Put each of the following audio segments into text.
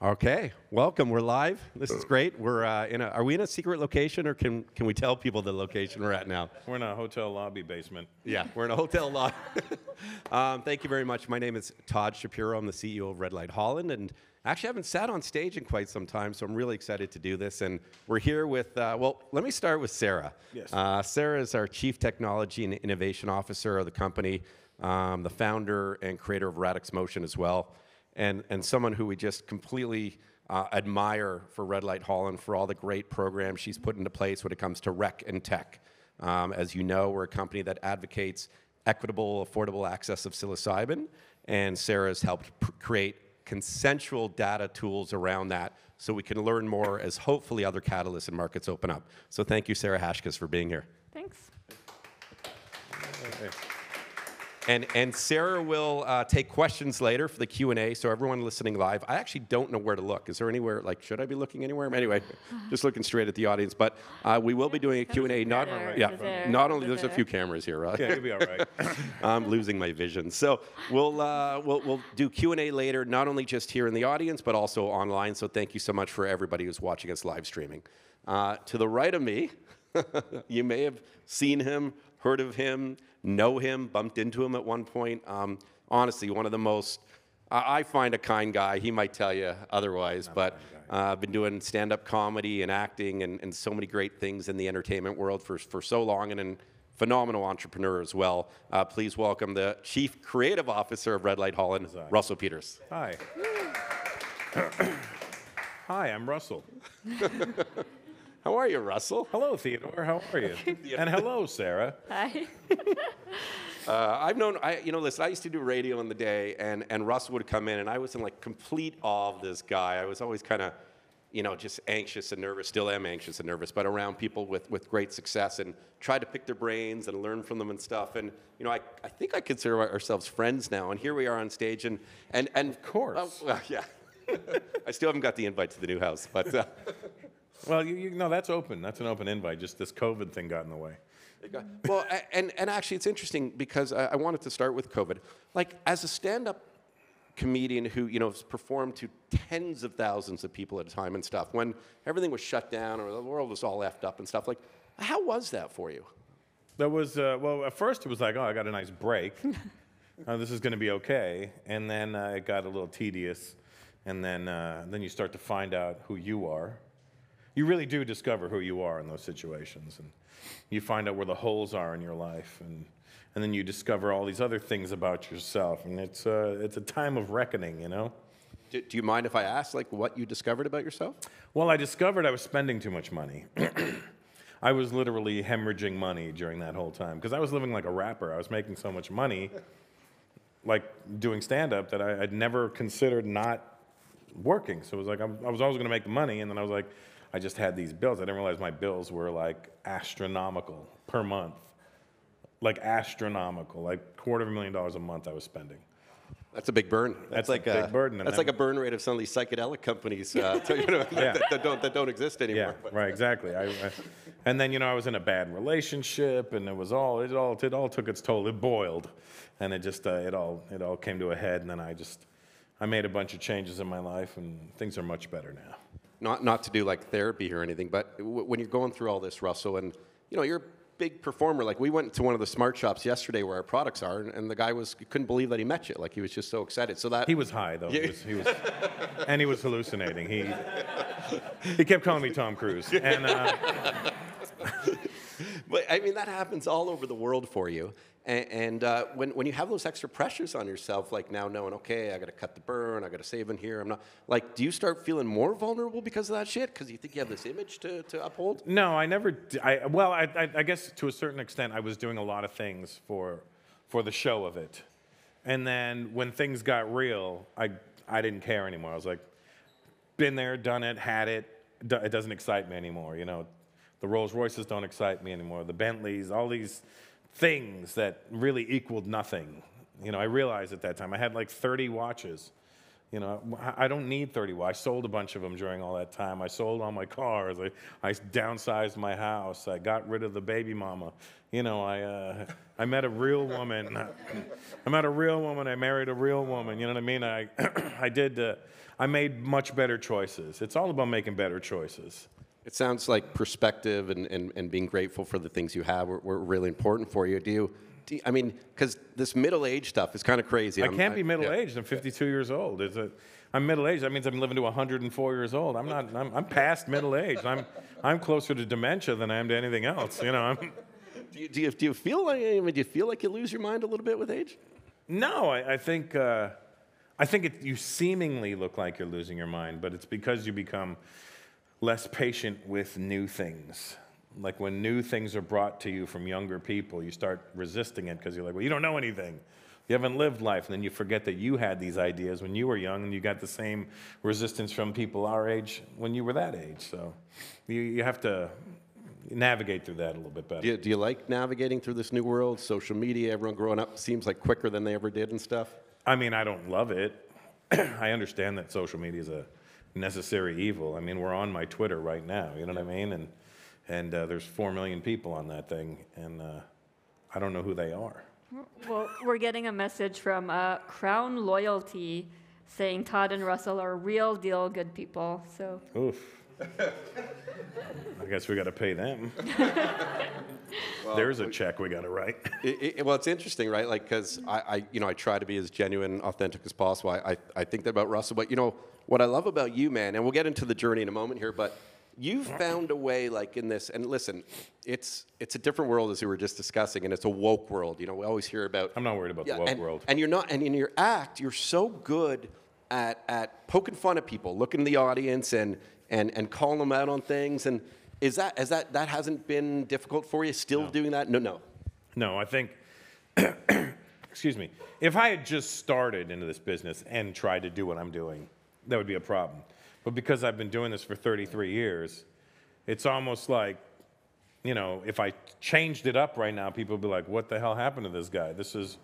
Okay, welcome. We're live. This is great. We're are we in a secret location, or can we tell people the location we're at now? We're in a hotel lobby basement. Yeah, we're in a hotel lobby. Thank you very much. My name is Todd Shapiro. I'm the CEO of Red Light Holland, and actually I haven't sat on stage in quite some time, so I'm really excited to do this. And we're here with, well, let me start with Sarah. Yes. Sarah is our Chief Technology and Innovation Officer of the company, the founder and creator of Radix Motion as well. And someone who we just completely admire for Red Light Holland for all the great programs she's put into place when it comes to rec and tech. As you know, we're a company that advocates equitable, affordable access of psilocybin, and Sarah has helped create consensual data tools around that so we can learn more as hopefully other catalysts and markets open up. So thank you, Sarah Hashkas, for being here. Thanks. And Sarah will take questions later for the Q&A, so everyone listening live, I actually don't know where to look. Is there anywhere, like, should I be looking anywhere? Anyway, just looking straight at the audience. But we will be doing a Q&A. Not only, there's a few cameras here, right? Yeah, you'll be all right. I'm losing my vision. So we'll do Q&A later, not only just here in the audience, but also online. So thank you so much for everybody who's watching us live streaming. To the right of me, you may have seen him, heard of him, know him, bumped into him at one point. Honestly, one of the most, I find a kind guy. He might tell you otherwise, but I've been doing stand-up comedy and acting and so many great things in the entertainment world for so long, and a phenomenal entrepreneur as well. Please welcome the Chief Creative Officer of Red Light Holland, Russell Peters. Hi. Hi, I'm Russell. How are you, Russell? Hello, Theodore. How are you? And hello, Sarah. Hi. Listen, I used to do radio in the day, and Russell would come in, and I was in like complete awe of this guy. I was always kind of, just anxious and nervous, still am anxious and nervous, but around people with great success and try to pick their brains and learn from them and stuff. And, I think I consider ourselves friends now, and here we are on stage, and of course. Well, yeah. I still haven't got the invite to the new house, but... Well, no, that's open. That's an open invite. Just this COVID thing got in the way. Well, and actually, it's interesting because I wanted to start with COVID. Like, as a stand-up comedian who, has performed to tens of thousands of people at a time and stuff, when everything was shut down or the world was all effed up and stuff, like, how was that for you? That was, well, at first it was like, oh, I got a nice break. This is going to be okay. And then it got a little tedious. And then you start to find out who you are. You really do discover who you are in those situations, and you find out where the holes are in your life, and then you discover all these other things about yourself, and it's a time of reckoning, Do you mind if I ask, like, what you discovered about yourself? Well, I discovered I was spending too much money. I was literally hemorrhaging money during that whole time, because I was living like a rapper. I was making so much money, like doing stand-up, that I'd never considered not working. So it was like I was always going to make the money, and then I was like, I just had these bills. I didn't realize my bills were like astronomical per month. Like astronomical, like $250,000 a month I was spending. That's a big burn. That's like a big burden. That's like a burn rate of some of these psychedelic companies that don't exist anymore. Yeah, right, exactly. And then I was in a bad relationship, and it all took its toll. It boiled, and it just it all came to a head. And then I made a bunch of changes in my life, and things are much better now. Not to do like therapy or anything, but when you're going through all this, Russell, and you're a big performer. Like, we went to one of the smart shops yesterday where our products are, and the guy couldn't believe that he met you. Like, he was just so excited. So that he was high though. He was, and he was hallucinating. He kept calling me Tom Cruise. And but I mean, that happens all over the world for you. And when you have those extra pressures on yourself, like now knowing, okay, I got to cut the burn, I got to save in here, I'm not, like, do you start feeling more vulnerable because of that shit? Because you think you have this image to uphold? No, I never. I guess to a certain extent, I was doing a lot of things for the show of it, and then when things got real, I didn't care anymore. I was like, been there, done it, had it. It doesn't excite me anymore. The Rolls Royces don't excite me anymore. The Bentleys, all these things that really equaled nothing. I realized at that time I had like 30 watches. I don't need 30 watches. I sold a bunch of them during all that time. I sold all my cars. I downsized my house. I got rid of the baby mama. I met a real woman. I met a real woman. I married a real woman. You know what I mean? I made much better choices. It's all about making better choices. It sounds like perspective and being grateful for the things you have were really important for you. I mean, because this middle-age stuff is kind of crazy. I can't be middle-aged. I'm 52 years old. I'm middle-aged. That means I'm living to 104 years old. I'm past middle-aged. I'm closer to dementia than I am to anything else. You know. Do you feel like you lose your mind a little bit with age? No, I think you seemingly look like you're losing your mind, but it's because you become less patient with new things. Like when new things are brought to you from younger people, you start resisting it because you're like, well, you don't know anything. You haven't lived life. And then you forget that you had these ideas when you were young, and you got the same resistance from people our age when you were that age. So you have to navigate through that a little bit better. Do you like navigating through this new world? Social media, everyone growing up seems like quicker than they ever did and stuff. I mean, I don't love it. I understand that social media is a necessary evil. I mean, we're on my Twitter right now, you know what I mean? And there's 4 million people on that thing, and I don't know who they are. Well, we're getting a message from Crown Loyalty saying Todd and Russell are real deal good people. So. Oof. I guess we got to pay them. Well, there's a check we got to write. Well, it's interesting, right? Like, because I try to be as genuine, authentic as possible. I think that about Russell, but what I love about you, man, and we'll get into the journey in a moment here, but you've found a way, like in this, and listen, it's a different world as we were just discussing, and it's a woke world. We always hear about. I'm not worried about the woke world. And you're not, and in your act, you're so good at poking fun at people, looking in the audience and calling them out on things. And that hasn't been difficult for you? Still doing that? No. No, I think. Excuse me. If I had just started into this business and tried to do what I'm doing, that would be a problem. But because I've been doing this for 33 years, it's almost like, if I changed it up right now, people would be like, what the hell happened to this guy? This is,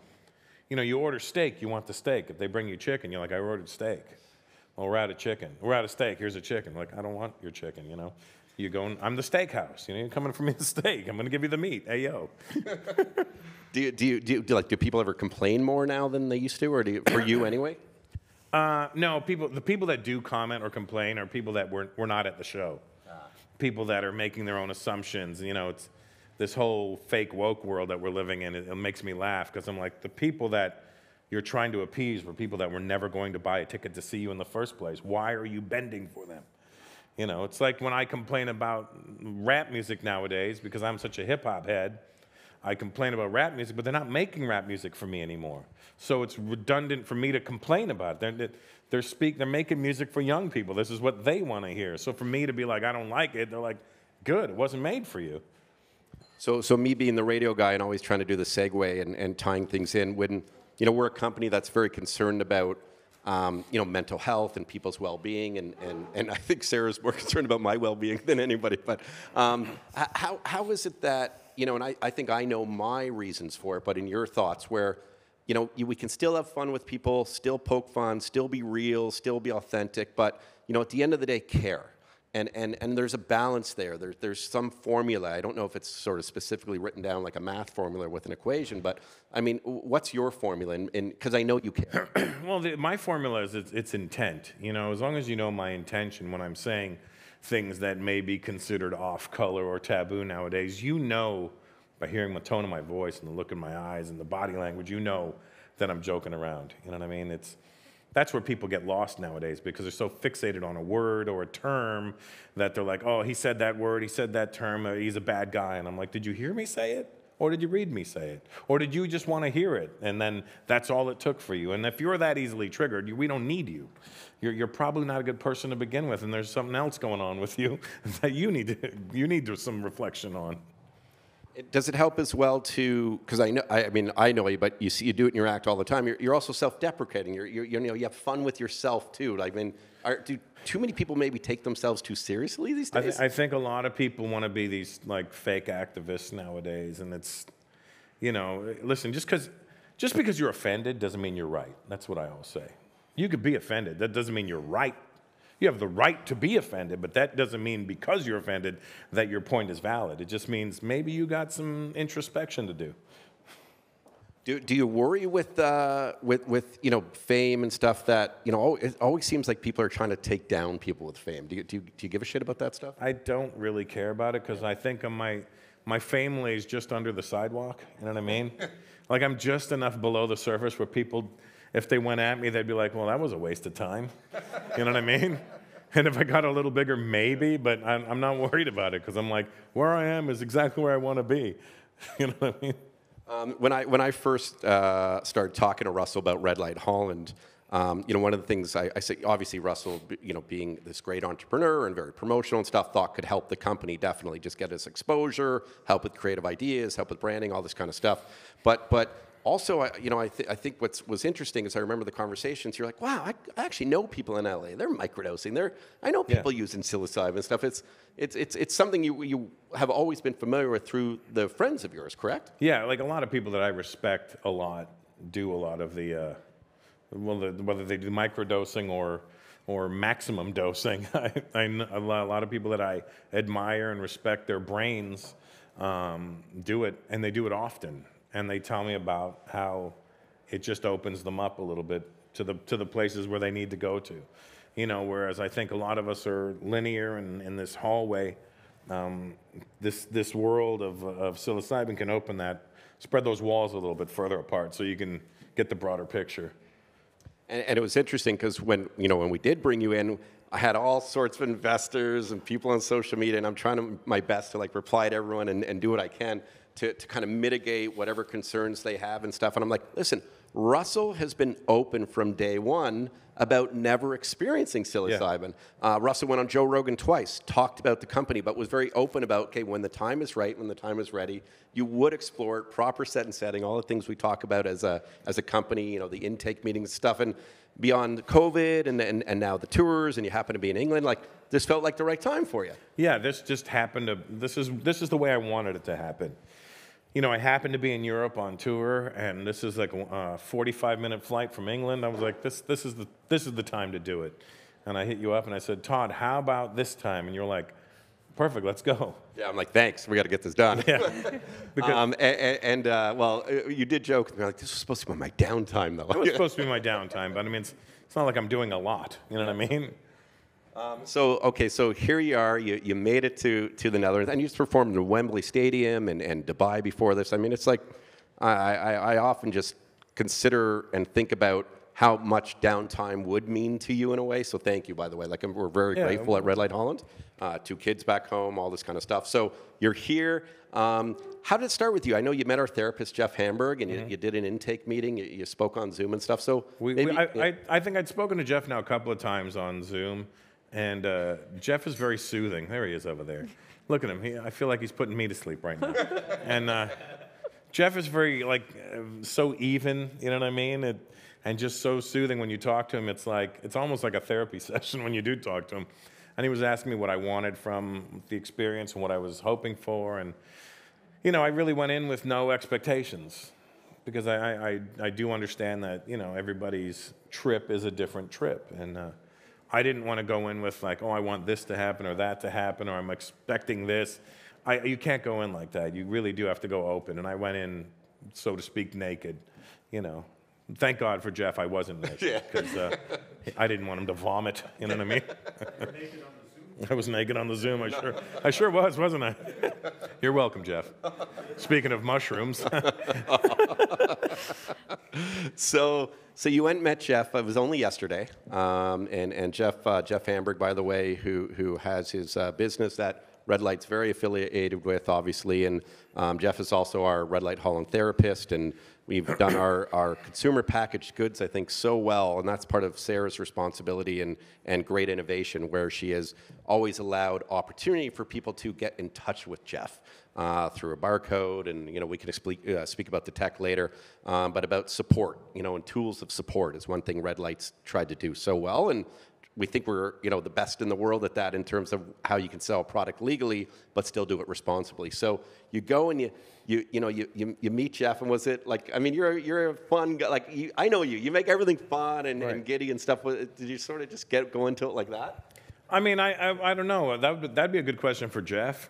you order steak, you want the steak. If they bring you chicken, you're like, I ordered steak. Well, we're out of chicken. We're out of steak. Here's a chicken. Like, I don't want your chicken, You go, I'm the steakhouse. You're coming for me the steak. I'm going to give you the meat. Hey, yo. Do people ever complain more now than they used to, or for you anyway? No, the people that do comment or complain are people that were not at the show. People that are making their own assumptions. It's this whole fake woke world that we're living in. It makes me laugh because I'm like, the people that you're trying to appease were people that were never going to buy a ticket to see you in the first place. Why are you bending for them? It's like when I complain about rap music nowadays because I'm such a hip-hop head. I complain about rap music, but they're not making rap music for me anymore. So it's redundant for me to complain about it. They're making music for young people. This is what they want to hear. So for me to be like, I don't like it, they're like, good, it wasn't made for you. So me being the radio guy and always trying to do the segue and tying things in, when we're a company that's very concerned about mental health and people's well-being, and I think Sarah's more concerned about my well-being than anybody. But how is it that and I think I know my reasons for it, but in your thoughts, where we can still have fun with people, still poke fun, still be real, still be authentic, but at the end of the day, care. And there's a balance there. There's some formula. I don't know if it's sort of specifically written down like a math formula with an equation, but I mean, what's your formula? Because I know you care. Well, my formula is it's intent. As long as you know my intention when I'm saying things that may be considered off color or taboo nowadays, by hearing the tone of my voice and the look in my eyes and the body language, that I'm joking around. You know what I mean? That's where people get lost nowadays because they're so fixated on a word or a term that they're like, oh, he said that word, he said that term, he's a bad guy. And I'm like, did you hear me say it? Or did you read me say it? Or did you just want to hear it? And then that's all it took for you. And if you're that easily triggered, we don't need you. You're probably not a good person to begin with, and there's something else going on with you that you need some reflection on. Does it help as well to, because I know you, but you do it in your act all the time. You're also self-deprecating. You have fun with yourself too. Do too many people maybe take themselves too seriously these days? I think a lot of people want to be these like fake activists nowadays, and it's, listen, just because you're offended doesn't mean you're right. That's what I always say. You could be offended. That doesn't mean you're right. You have the right to be offended, but that doesn't mean because you're offended that your point is valid. It just means maybe you got some introspection to do. Do you worry with fame and stuff that it always seems like people are trying to take down people with fame? Do you give a shit about that stuff? I don't really care about it because I think my fame lays just under the sidewalk. You know what I mean? Like I'm just enough below the surface where people, if they went at me, they'd be like, "Well, that was a waste of time." You know what I mean? And if I got a little bigger, maybe, but I'm not worried about it because I'm like, where I am is exactly where I want to be. You know what I mean? When I first started talking to Russell about Red Light Holland, one of the things I say, obviously Russell, being this great entrepreneur and very promotional and stuff, thought could help the company definitely just get us exposure, help with creative ideas, help with branding, all this kind of stuff. But also, I think what's interesting is I remember the conversations. You're like, wow, I actually know people in LA. They're microdosing. I know people using psilocybin and stuff. It's something you have always been familiar with through the friends of yours, correct? Yeah, like a lot of people that I respect a lot do a lot of the, whether they do microdosing or maximum dosing. I know a lot of people that I admire and respect their brains do it, and they do it often. And they tell me about how it just opens them up a little bit to the places where they need to go to. Whereas I think a lot of us are linear and in this hallway. This world of psilocybin can spread those walls a little bit further apart so you can get the broader picture. And it was interesting because when we did bring you in, I had all sorts of investors and people on social media, and I'm trying my best to reply to everyone and do what I can to kind of mitigate whatever concerns they have and stuff. And I'm like, listen, Russell has been open from day one about never experiencing psilocybin. Yeah. Russell went on Joe Rogan twice, talked about the company, but was very open about, okay, when the time is right, when the time is ready, you would explore it, proper set and setting, all the things we talk about as a company, the intake meetings and stuff. And beyond COVID and now the tours, and you happen to be in England, this felt like the right time for you. Yeah, this just happened to, this is the way I wanted it to happen. I happened to be in Europe on tour, and this is like a 45-minute flight from England. I was like, this is the time to do it. And I hit you up and I said, Todd, how about this time? And you're like, perfect, let's go. Yeah, I'm like, thanks, we got to get this done. Yeah. Because, well, you did joke, and you're like, this was supposed to be my downtime, though. It was supposed to be my downtime, but I mean, it's not like I'm doing a lot. You know what I mean? So here you are. You made it to the Netherlands, and you performed in Wembley Stadium and Dubai before this. I mean, it's like I often just consider and think about how much downtime would mean to you in a way. So thank you, by the way. We're very grateful at Red Light Holland. 2 kids back home, all this kind of stuff. So you're here. How did it start with you? I know you met our therapist, Jeff Hamburg, and you did an intake meeting. You spoke on Zoom and stuff. So I think I'd spoken to Jeff now a couple of times on Zoom. And Jeff is very soothing. There he is over there. Look at him. I feel like he's putting me to sleep right now. And Jeff is very, so even, you know what I mean? And just so soothing when you talk to him. It's almost like a therapy session when you do talk to him. And he was asking me what I wanted from the experience and what I was hoping for. And, I really went in with no expectations because I do understand that, everybody's trip is a different trip. And I didn't want to go in with I want this to happen or that to happen or I'm expecting this. You can't go in like that. You really do have to go open. And I went in, so to speak, naked. Thank God for Jeff I wasn't naked because I didn't want him to vomit. You know what I mean? I was naked on the Zoom. I sure was, wasn't I? You're welcome, Jeff. Speaking of mushrooms. So you went and met Jeff. It was only yesterday, and Jeff Hamburg, by the way, who has his business that Red Light's very affiliated with, obviously, and Jeff is also our Red Light Holland therapist, and we've done our consumer packaged goods, I think, so well, and that's part of Sarah's responsibility and great innovation, where she has always allowed opportunity for people to get in touch with Jeff through a barcode, and we can speak about the tech later, but about support, and tools of support is one thing Red Light's tried to do so well, and we think we're the best in the world at that in terms of how you can sell a product legally but still do it responsibly. So you go and you meet Jeff, and was it you're a fun guy, I know you make everything fun and giddy and stuff. Did you sort of just go into it like that? I mean, I don't know. That'd be a good question for Jeff.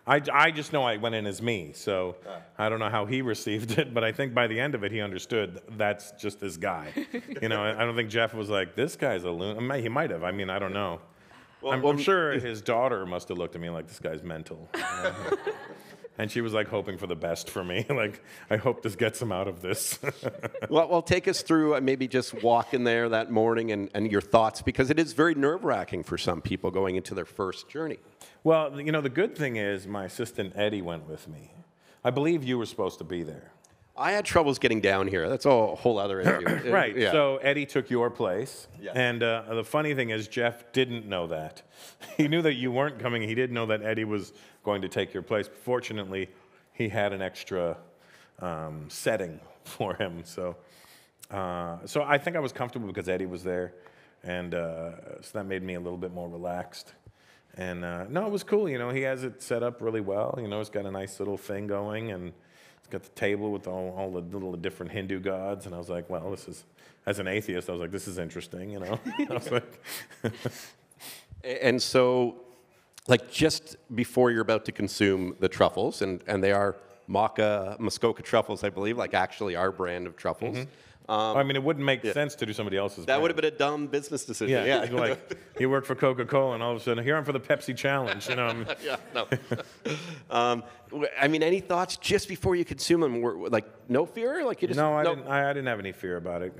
I just know I went in as me, so I don't know how he received it, but I think by the end of it, he understood that's just this guy. You know, I don't think Jeff was like, this guy's a loon. He might have. I mean, I don't know. Well, I'm sure his daughter must have looked at me like, this guy's mental. And she was like hoping for the best for me. Like, I hope this gets him out of this. Well, take us through maybe just walking there that morning and your thoughts, because it is very nerve-wracking for some people going into their first journey. Well, you know, the good thing is my assistant Eddie went with me. I believe you were supposed to be there. I had troubles getting down here. That's a whole other interview. Right. Yeah. So Eddie took your place. Yeah. And the funny thing is Jeff didn't know that. He knew that you weren't coming. He didn't know that Eddie was going to take your place. Fortunately, he had an extra setting for him. So I think I was comfortable because Eddie was there. And so that made me a little bit more relaxed. And no, it was cool. You know, he has it set up really well. You know, it's got a nice little thing going, and it's got the table with all the little different Hindu gods. And I was like, well, this is, as an atheist, I was like, this is interesting, you know. I was like, and so, like, just before you're about to consume the truffles, and they are Muskoka truffles, I believe, like actually our brand of truffles. Mm-hmm. I mean, it wouldn't make sense to do somebody else's. That would have been a dumb business decision. Yeah. Like, you work for Coca-Cola, and all of a sudden, here I'm for the Pepsi Challenge. You know. Yeah, no. I mean, any thoughts just before you consume them? Were like no fear, like you just no. I didn't have any fear about it.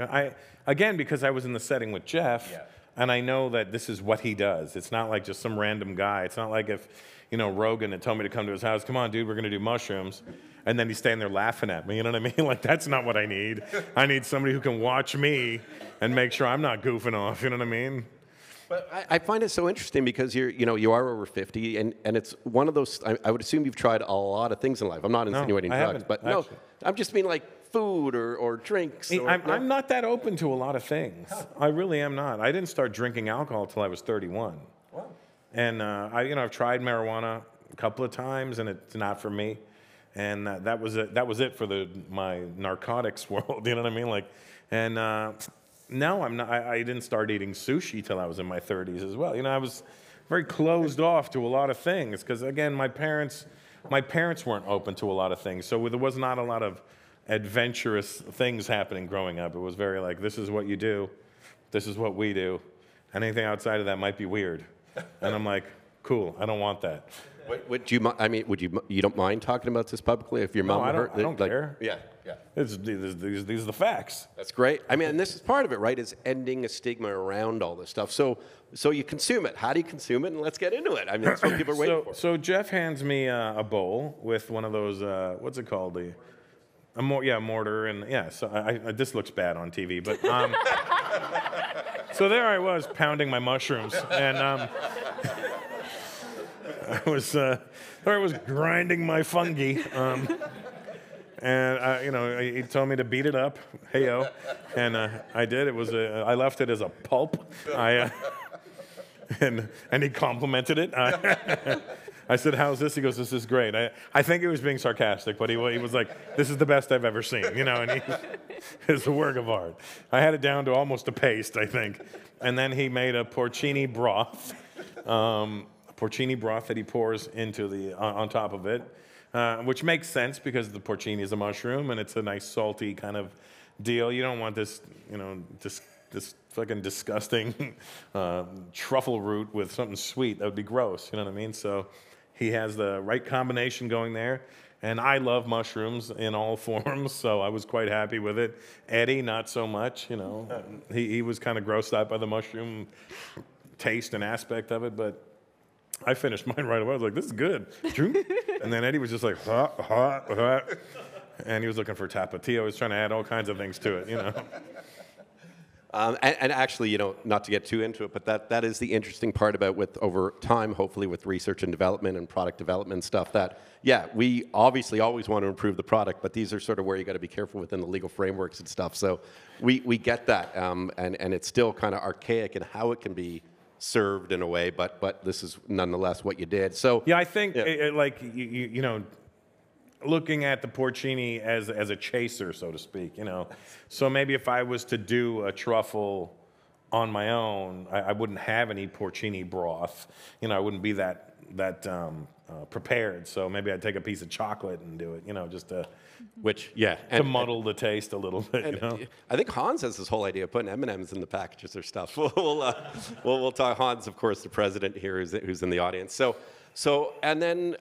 Again, because I was in the setting with Jeff. Yeah. And I know that this is what he does. It's not like just some random guy. It's not like if, you know, Rogan had told me to come to his house. Come on, dude, we're going to do mushrooms. And then he's standing there laughing at me. You know what I mean? Like, that's not what I need. I need somebody who can watch me and make sure I'm not goofing off. You know what I mean? But I find it so interesting because you are over 50, and it's one of those. I would assume you've tried a lot of things in life. I'm not insinuating drugs, but no, I'm just mean like food or drinks. I'm not that open to a lot of things. I really am not. I didn't start drinking alcohol till I was 31. Wow. And I've tried marijuana a couple of times, and it's not for me. And that was it. That was it for my narcotics world. You know what I mean? Like, and no, I'm not. I didn't start eating sushi till I was in my 30s as well. You know, I was very closed off to a lot of things because, again, my parents weren't open to a lot of things. So there was not a lot of adventurous things happening growing up. It was very like, this is what you do, this is what we do. Anything outside of that might be weird. And I'm like, cool, I don't want that. Would you? I mean, you don't mind talking about this publicly if your mom? No, I don't care. Yeah. These are the facts. That's great. I mean, and this is part of it, right? Is ending a stigma around all this stuff. So you consume it. How do you consume it? And let's get into it. I mean, that's what people are waiting for. So Jeff hands me a bowl with one of those. What's it called? A mortar, and yeah. So this looks bad on TV, but so there I was pounding my mushrooms, and I was grinding my fungi, and he told me to beat it up, hey-o, and I did. It was I left it as a pulp. And he complimented it. I said, how's this? He goes, this is great. I think he was being sarcastic, but he was like, this is the best I've ever seen, you know, and it's a work of art. I had it down to almost a paste, I think. And then he made a porcini broth, that he pours into on top of it, which makes sense because the porcini is a mushroom and it's a nice salty kind of deal. You don't want this, this fucking disgusting truffle root with something sweet. That would be gross, you know what I mean? So he has the right combination going there. And I love mushrooms in all forms, so I was quite happy with it. Eddie, not so much, you know. He was kind of grossed out by the mushroom taste and aspect of it, but I finished mine right away. I was like, this is good. And then Eddie was just like, hot. And he was looking for tapatio. He was trying to add all kinds of things to it, you know. And actually, not to get too into it, but that is the interesting part about with over time, hopefully with research and development and product development stuff that, yeah, we obviously always want to improve the product, but these are sort of where you got to be careful within the legal frameworks and stuff. So we get that, and it's still kind of archaic in how it can be served in a way, but this is nonetheless what you did. So yeah, I think looking at the porcini as a chaser, so to speak, So maybe if I was to do a truffle on my own, I wouldn't have any porcini broth. You know, I wouldn't be that prepared. So maybe I'd take a piece of chocolate and do it. You know, just to muddle the taste a little bit. You know, I think Hans has this whole idea of putting M&Ms in the packages or stuff. We'll talk. Hans, of course, the president here, who's in the audience. So, and then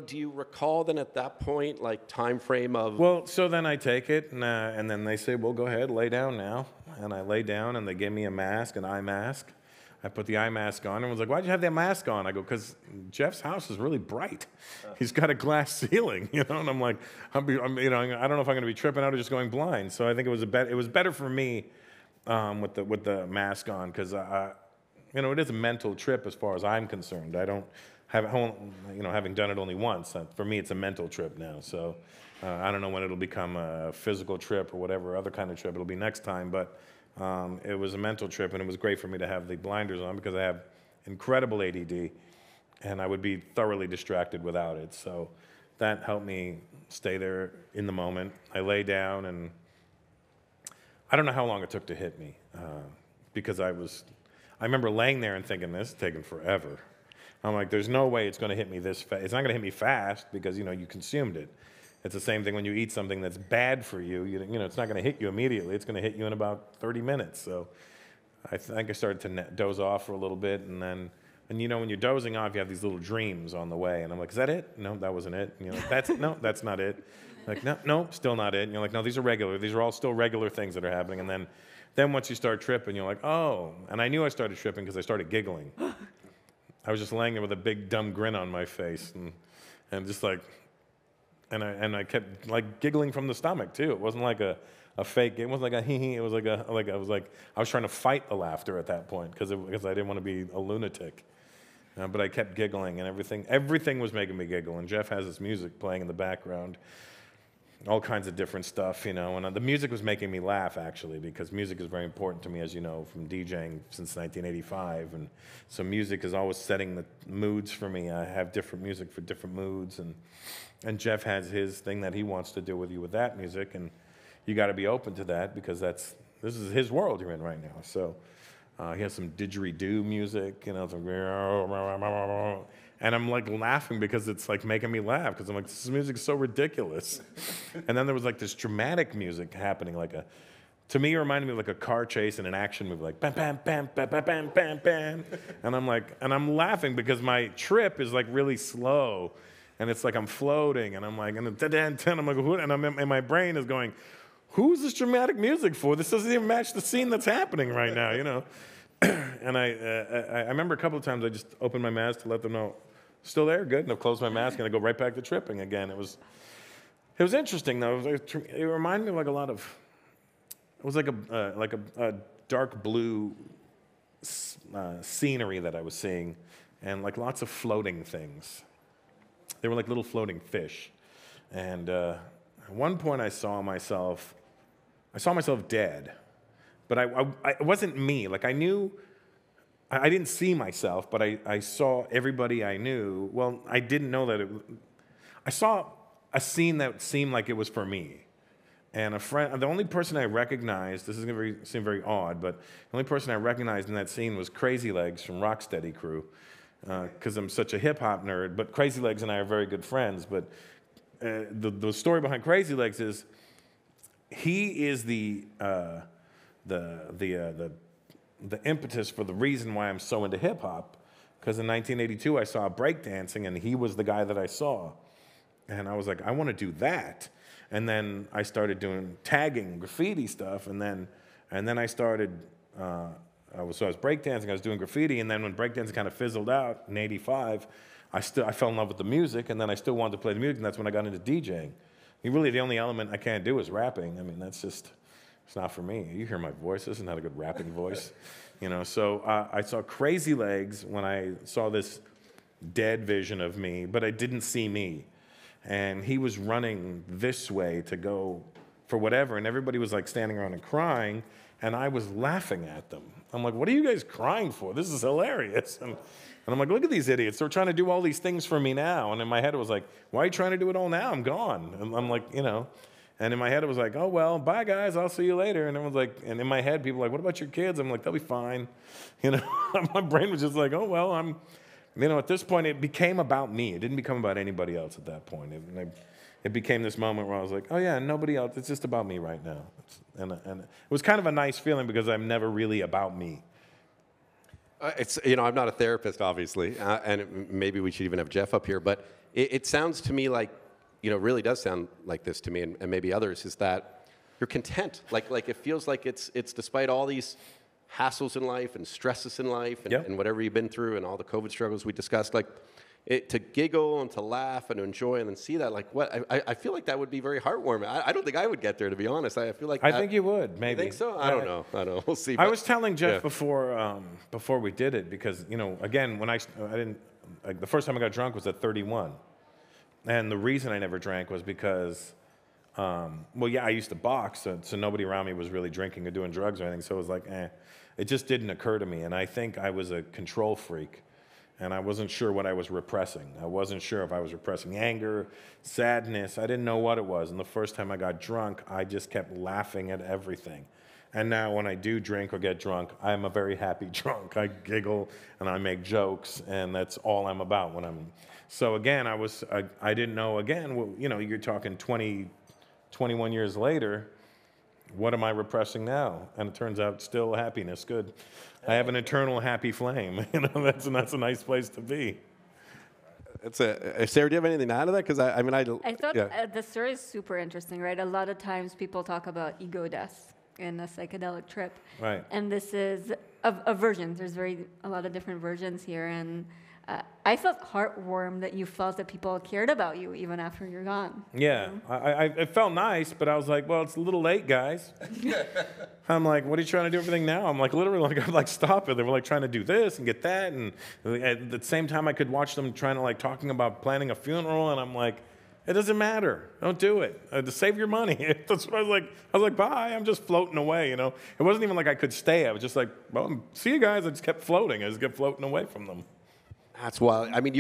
do you recall then at that point, like time frame of? Well, so then I take it, and then they say, well, go ahead, lay down now. And I lay down, and they gave me a mask, an eye mask. I put the eye mask on, and was like, why'd you have that mask on? I go, because Jeff's house is really bright. He's got a glass ceiling, and I'm like, I don't know if I'm going to be tripping out or just going blind. So I think it was better for me with the mask on, because it is a mental trip as far as I'm concerned. I don't have, having done it only once, for me it's a mental trip now. So I don't know when it'll become a physical trip or whatever other kind of trip it'll be next time, but it was a mental trip, and it was great for me to have the blinders on because I have incredible ADD, and I would be thoroughly distracted without it. So that helped me stay there in the moment. I lay down, and I don't know how long it took to hit me because I remember laying there and thinking, this is taking forever. I'm like, there's no way it's going to hit me this fast. It's not going to hit me fast because, you consumed it. It's the same thing when you eat something that's bad for you. It's not going to hit you immediately. It's going to hit you in about 30 minutes. So I think I started to doze off for a little bit, and when you're dozing off, you have these little dreams on the way. And I'm like, is that it? No, that wasn't it. And you're like, no, that's not it. Like, no, still not it. And you're like, no, these are regular. These are all still regular things that are happening. And then once you start tripping, you're like, oh. And I knew I started tripping because I started giggling. I was just laying there with a big dumb grin on my face, and just like. And I kept like giggling from the stomach too. It wasn't like a fake. It wasn't like a hee hee. It was I was trying to fight the laughter at that point because I didn't want to be a lunatic. But I kept giggling, and everything was making me giggle. And Jeff has his music playing in the background, all kinds of different stuff, And the music was making me laugh actually because music is very important to me, as you know, from DJing since 1985. And so music is always setting the moods for me. I have different music for different moods, and Jeff has his thing that he wants to do with you with that music, and you got to be open to that because this is his world you're in right now. So he has some didgeridoo music, and I'm like laughing because it's like making me laugh because I'm like, this music is so ridiculous. And then there was like this dramatic music happening, to me it reminded me of like a car chase in an action movie, like bam, bam, bam, bam, bam, bam, bam, bam. And I'm laughing because my trip is like really slow. And it's like I'm floating, and I'm like, and I'm like, and my brain is going, who's this dramatic music for? This doesn't even match the scene that's happening right now, And I remember a couple of times I just opened my mask to let them know, still there, good, and I'll close my mask and I go right back to tripping again. It was interesting though. It reminded me of like a lot of, it was like a dark blue scenery that I was seeing, and like lots of floating things. They were like little floating fish. And at one point I saw myself dead. But it wasn't me. Like I knew, I didn't see myself, but I saw everybody I knew. Well, I didn't know that I saw a scene that seemed like it was for me. And the only person I recognized, this is going to seem very odd, but the only person I recognized in that scene was Crazy Legs from Rocksteady Crew. Because I'm such a hip-hop nerd, but Crazy Legs and I are very good friends. But the story behind Crazy Legs is he is the impetus for the reason why I'm so into hip-hop. Because in 1982 I saw breakdancing, and he was the guy that I saw. And I was like, I want to do that. And then I started doing tagging, graffiti stuff, and then I started... I was breakdancing, I was doing graffiti, and then when breakdancing kind of fizzled out in '85, I fell in love with the music, and then I still wanted to play the music, and that's when I got into DJing. Really, the only element I can't do is rapping. I mean, it's not for me. You hear my voice, this is not a good rapping voice. So I saw Crazy Legs when I saw this dead vision of me, but I didn't see me. And he was running this way to go for whatever, and everybody was like standing around and crying, and I was laughing at them. I'm like, what are you guys crying for? This is hilarious. And I'm like, look at these idiots. They're trying to do all these things for me now. And in my head, it was like, why are you trying to do it all now? I'm gone. And I'm like, And in my head, it was like, oh, well, bye, guys. I'll see you later. And everyone's like, and in my head, people were like, what about your kids? I'm like, they'll be fine. You know, my brain was just like, oh, well, at this point, it became about me. It didn't become about anybody else at that point. It became this moment where I was like, oh, yeah, nobody else. It's just about me right now. And it was kind of a nice feeling because I'm never really about me. I'm not a therapist, obviously, and maybe we should even have Jeff up here, but it sounds to me like, really does sound like this to me, and maybe others, is that you're content. Like it feels like it's despite all these hassles in life and stresses in life and whatever you've been through and all the COVID struggles we discussed, to giggle and to laugh and to enjoy and then see that, I feel like that would be very heartwarming. I don't think I would get there, to be honest. I feel like I think you would, maybe. You think so? I don't know. We'll see. I was telling Jeff before we did it because, again, when I didn't, the first time I got drunk was at 31. And the reason I never drank was because, I used to box, so nobody around me was really drinking or doing drugs or anything. So it was like, it just didn't occur to me. And I think I was a control freak. And I wasn't sure what I was repressing. I wasn't sure if I was repressing anger, sadness. I didn't know what it was. And the first time I got drunk, I just kept laughing at everything. And now when I do drink or get drunk, I'm a very happy drunk. I giggle and I make jokes, and that's all I'm about when I'm... So again, I didn't know, again, you're talking 20, 21 years later, what am I repressing now? And it turns out still happiness, good. I have an eternal happy flame. That's a nice place to be. Sarah, do you have anything to add to that? Because I thought the story is super interesting, right? A lot of times people talk about ego death in a psychedelic trip. Right. And this is a version. There's a lot of different versions here. And I felt heartwarmed that you felt that people cared about you even after you're gone. Yeah, it felt nice, but I was like, well, it's a little late, guys. I'm like, what are you trying to do everything now? I'm like, literally, I'm stop it. They were trying to do this and get that, and at the same time, I could watch them trying to talking about planning a funeral, and I'm like, it doesn't matter. Don't do it. To save your money. That's what I was like. I was like, bye. I'm just floating away. It wasn't even like I could stay. I was just like, well, see you guys. I just kept floating. I just kept floating away from them. That's wild. I mean,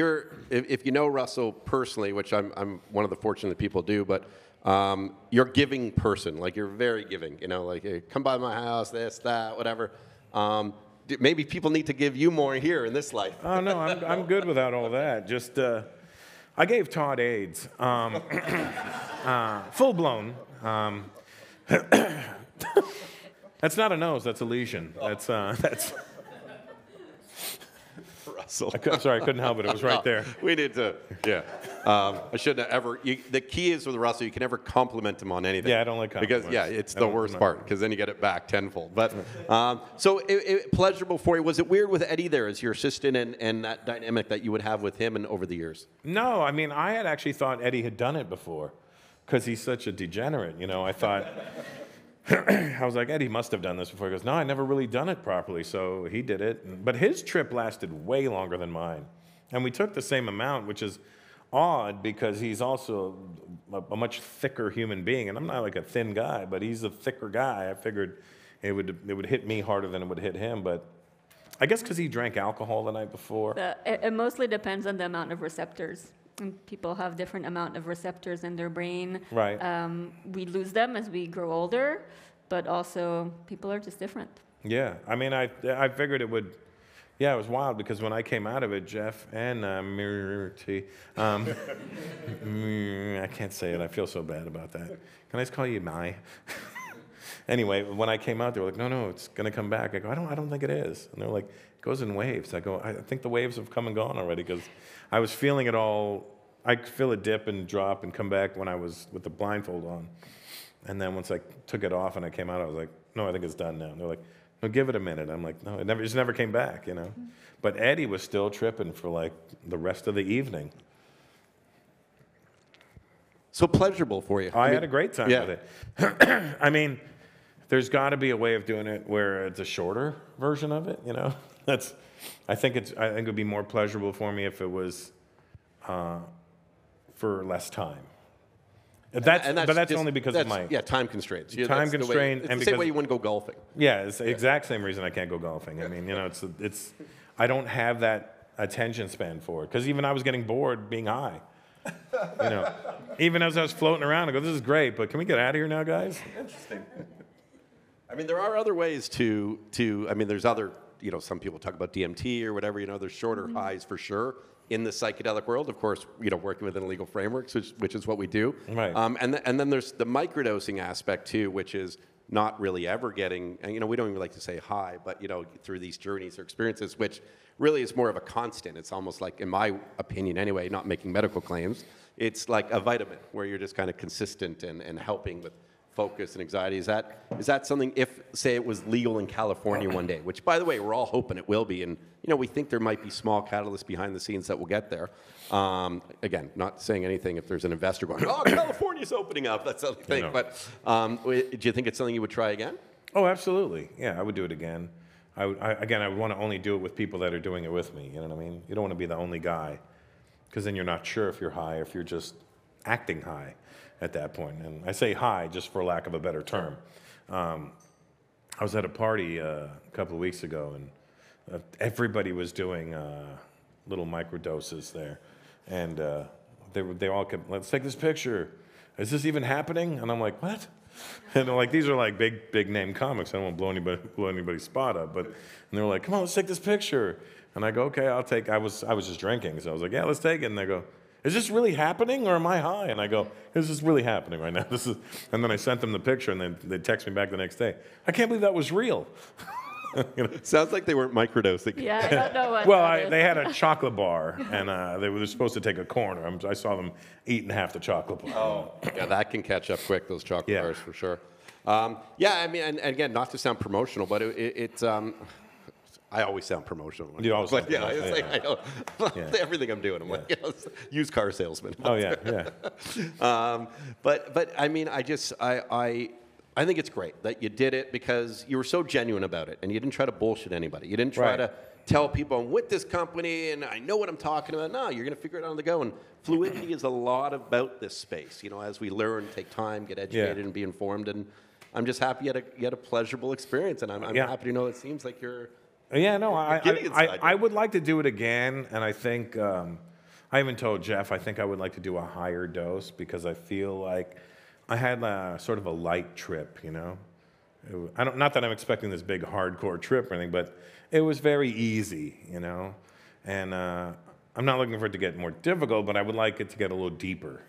if you know Russell personally, which I'm one of the fortunate people do, but you're a giving person. You're very giving. Hey, come by my house, this, that, whatever. Maybe people need to give you more here in this life. Oh no, I'm good without all that. Just I gave Todd AIDS, full blown. That's not a nose. That's a lesion. That's. Russell. Sorry, I couldn't help it. It was right there. We need to, I shouldn't have ever, the key is with Russell, you can never compliment him on anything. Yeah, I don't like compliments. Because, it's the worst part, because then you get it back tenfold. But, so pleasurable for you. Was it weird with Eddie there as your assistant and that dynamic that you would have with him and over the years? No, I mean, I had actually thought Eddie had done it before, because he's such a degenerate, I thought... I was like, Eddie must have done this before. He goes, no, I never really done it properly, so he did it. But his trip lasted way longer than mine. And we took the same amount, which is odd because he's also a much thicker human being. And I'm not like a thin guy, but he's a thicker guy. I figured it would hit me harder than it would hit him. But I guess because he drank alcohol the night before. It mostly depends on the amount of receptors. And people have different amount of receptors in their brain. Right. We lose them as we grow older, but also people are just different. Yeah. I mean, I figured it would. Yeah, it was wild because when I came out of it, Jeff and Mirti, I can't say it. I feel so bad about that. Can I just call you Mai? Anyway, when I came out, they were like, no, it's going to come back. I go, I don't think it is. And they're like, it goes in waves. I go, I think the waves have come and gone already because I was feeling it all. I could feel it dip and drop and come back when I was with the blindfold on. And then once I took it off and I came out, I was like, no, I think it's done now. And they're like, no, give it a minute. I'm like, no, it just never came back, But Eddie was still tripping for the rest of the evening. So pleasurable for you. I had a great time with it. I mean, there's got to be a way of doing it where it's a shorter version of it, I think it would be more pleasurable for me if it was for less time. That's only because of my time constraints. Time constraint, it's the same way you wouldn't go golfing. Yeah, it's the exact same reason I can't go golfing. I mean, it's I don't have that attention span for it because even I was getting bored being high. Even as I was floating around, I go, this is great, but can we get out of here now, guys? Interesting. I mean, there are other ways to. I mean, there's other. Some people talk about DMT or whatever. There's shorter highs for sure in the psychedelic world. Of course, working within legal frameworks, which is what we do. Right. And then there's the microdosing aspect too, which is not really ever getting. And we don't even like to say high, but through these journeys or experiences, which really is more of a constant. It's almost like, in my opinion anyway, not making medical claims, it's like a vitamin where you're just kind of consistent and helping with focus and anxiety. Is that something, if, say, it was legal in California one day, which, by the way, we're all hoping it will be, and, we think there might be small catalysts behind the scenes that will get there. Again, not saying anything if there's an investor going, oh, California's opening up, that's something. Thing. But do you think it's something you would try again? Oh, absolutely. Yeah, I would do it again. I would want to only do it with people that are doing it with me. You know what I mean? You don't want to be the only guy, because then you're not sure if you're high or if you're just acting high at that point. And I say high just for lack of a better term. I was at a party a couple of weeks ago, and everybody was doing little microdoses there. And they all kept, let's take this picture. Is this even happening? And I'm like, what? And they're like, these are like big name comics. I don't want to blow anybody's spot up. And they were like, come on, let's take this picture. And I go, okay, I'll take, I was just drinking. So I was like, yeah, let's take it. And they go, is this really happening or am I high? And I go, this is really happening right now. And then I sent them the picture, and then they text me back the next day. I can't believe that was real. Sounds like they weren't microdosing. Yeah, I don't know what Well, they had a chocolate bar, and they were supposed to take a corner. I saw them eating half the chocolate bar. Oh, yeah, that can catch up quick, those chocolate bars, for sure. Yeah, I mean, and again, not to sound promotional, but it's... I always sound promotional. You always sound promotional. promotional, Like, I know everything I'm doing. I'm like, used car salesman. Oh yeah. But I mean, I think it's great that you did it because you were so genuine about it, and you didn't try to bullshit anybody. You didn't try to tell people I'm with this company and I know what I'm talking about. No, you're going to figure it out on the go. And fluidity is a lot about this space. As we learn, take time, get educated, and be informed. And I'm just happy you had a pleasurable experience, and I'm happy to know it seems like you're. Yeah, no, I would like to do it again, and I think I even told Jeff I think I would like to do a higher dose because I feel like I had sort of a light trip, not that I'm expecting this big hardcore trip or anything, but it was very easy, and I'm not looking for it to get more difficult, but I would like it to get a little deeper,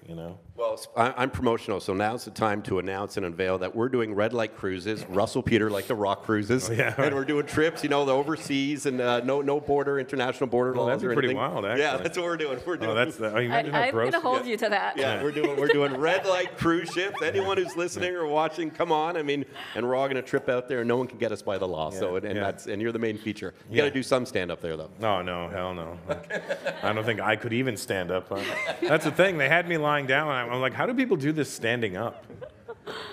Well, I'm promotional, so now's the time to announce and unveil that we're doing Red Light cruises. Russell Peter like the rock cruises, and we're doing trips, the overseas and no border, international border laws that'd be or pretty anything. wild, actually. Yeah, that's what we're doing. We're doing. I'm going to hold you to that. Yeah, we're doing Red Light cruise ships. Anyone who's listening or watching, come on. I mean, and we're all going to trip out there, and no one can get us by the law. So, and you're the main feature. You got to do some stand up there, though. No, hell no. I don't think I could even stand up. That's the thing. They had me lying down, and I'm like, how do people do this standing up?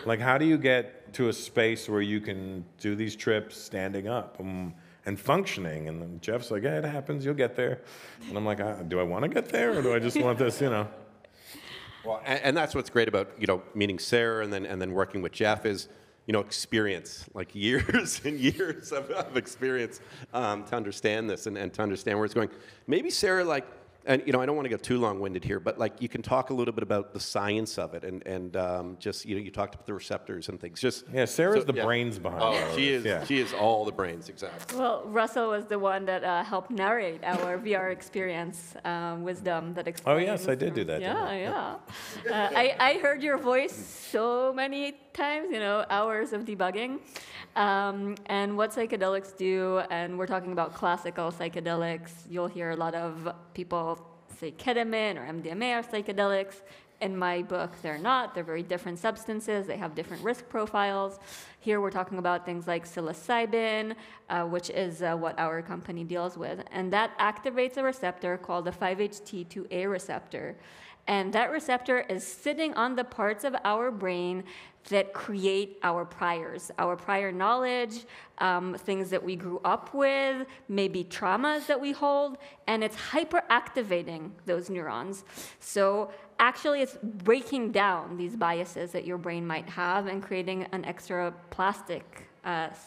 Like, how do you get to a space where you can do these trips standing up and functioning? And then Jeff's like, yeah, it happens. You'll get there. And I'm like, do I want to get there, or do I just want this, Well, and that's what's great about, meeting Sarah and then working with Jeff is, experience, like years and years of experience to understand this and to understand where it's going. Maybe Sarah, and I don't want to get too long-winded here, but you can talk a little bit about the science of it and just you talked about the receptors and things. Sarah's the brains behind it. Oh, she is. Yeah. She is all the brains, exactly. Well, Russell was the one that helped narrate our VR experience, Wisdom, that explains. Oh yes, I did do that. Yeah. I heard your voice so many times. Hours of debugging. And what psychedelics do, and we're talking about classical psychedelics, you'll hear a lot of people say ketamine or MDMA are psychedelics. In my book, they're not. They're very different substances. They have different risk profiles. Here we're talking about things like psilocybin, which is what our company deals with. And that activates a receptor called the 5-HT2A receptor. And that receptor is sitting on the parts of our brain that create our prior knowledge, things that we grew up with, maybe traumas that we hold, and it's hyperactivating those neurons. So actually it's breaking down these biases that your brain might have and creating an extra plastic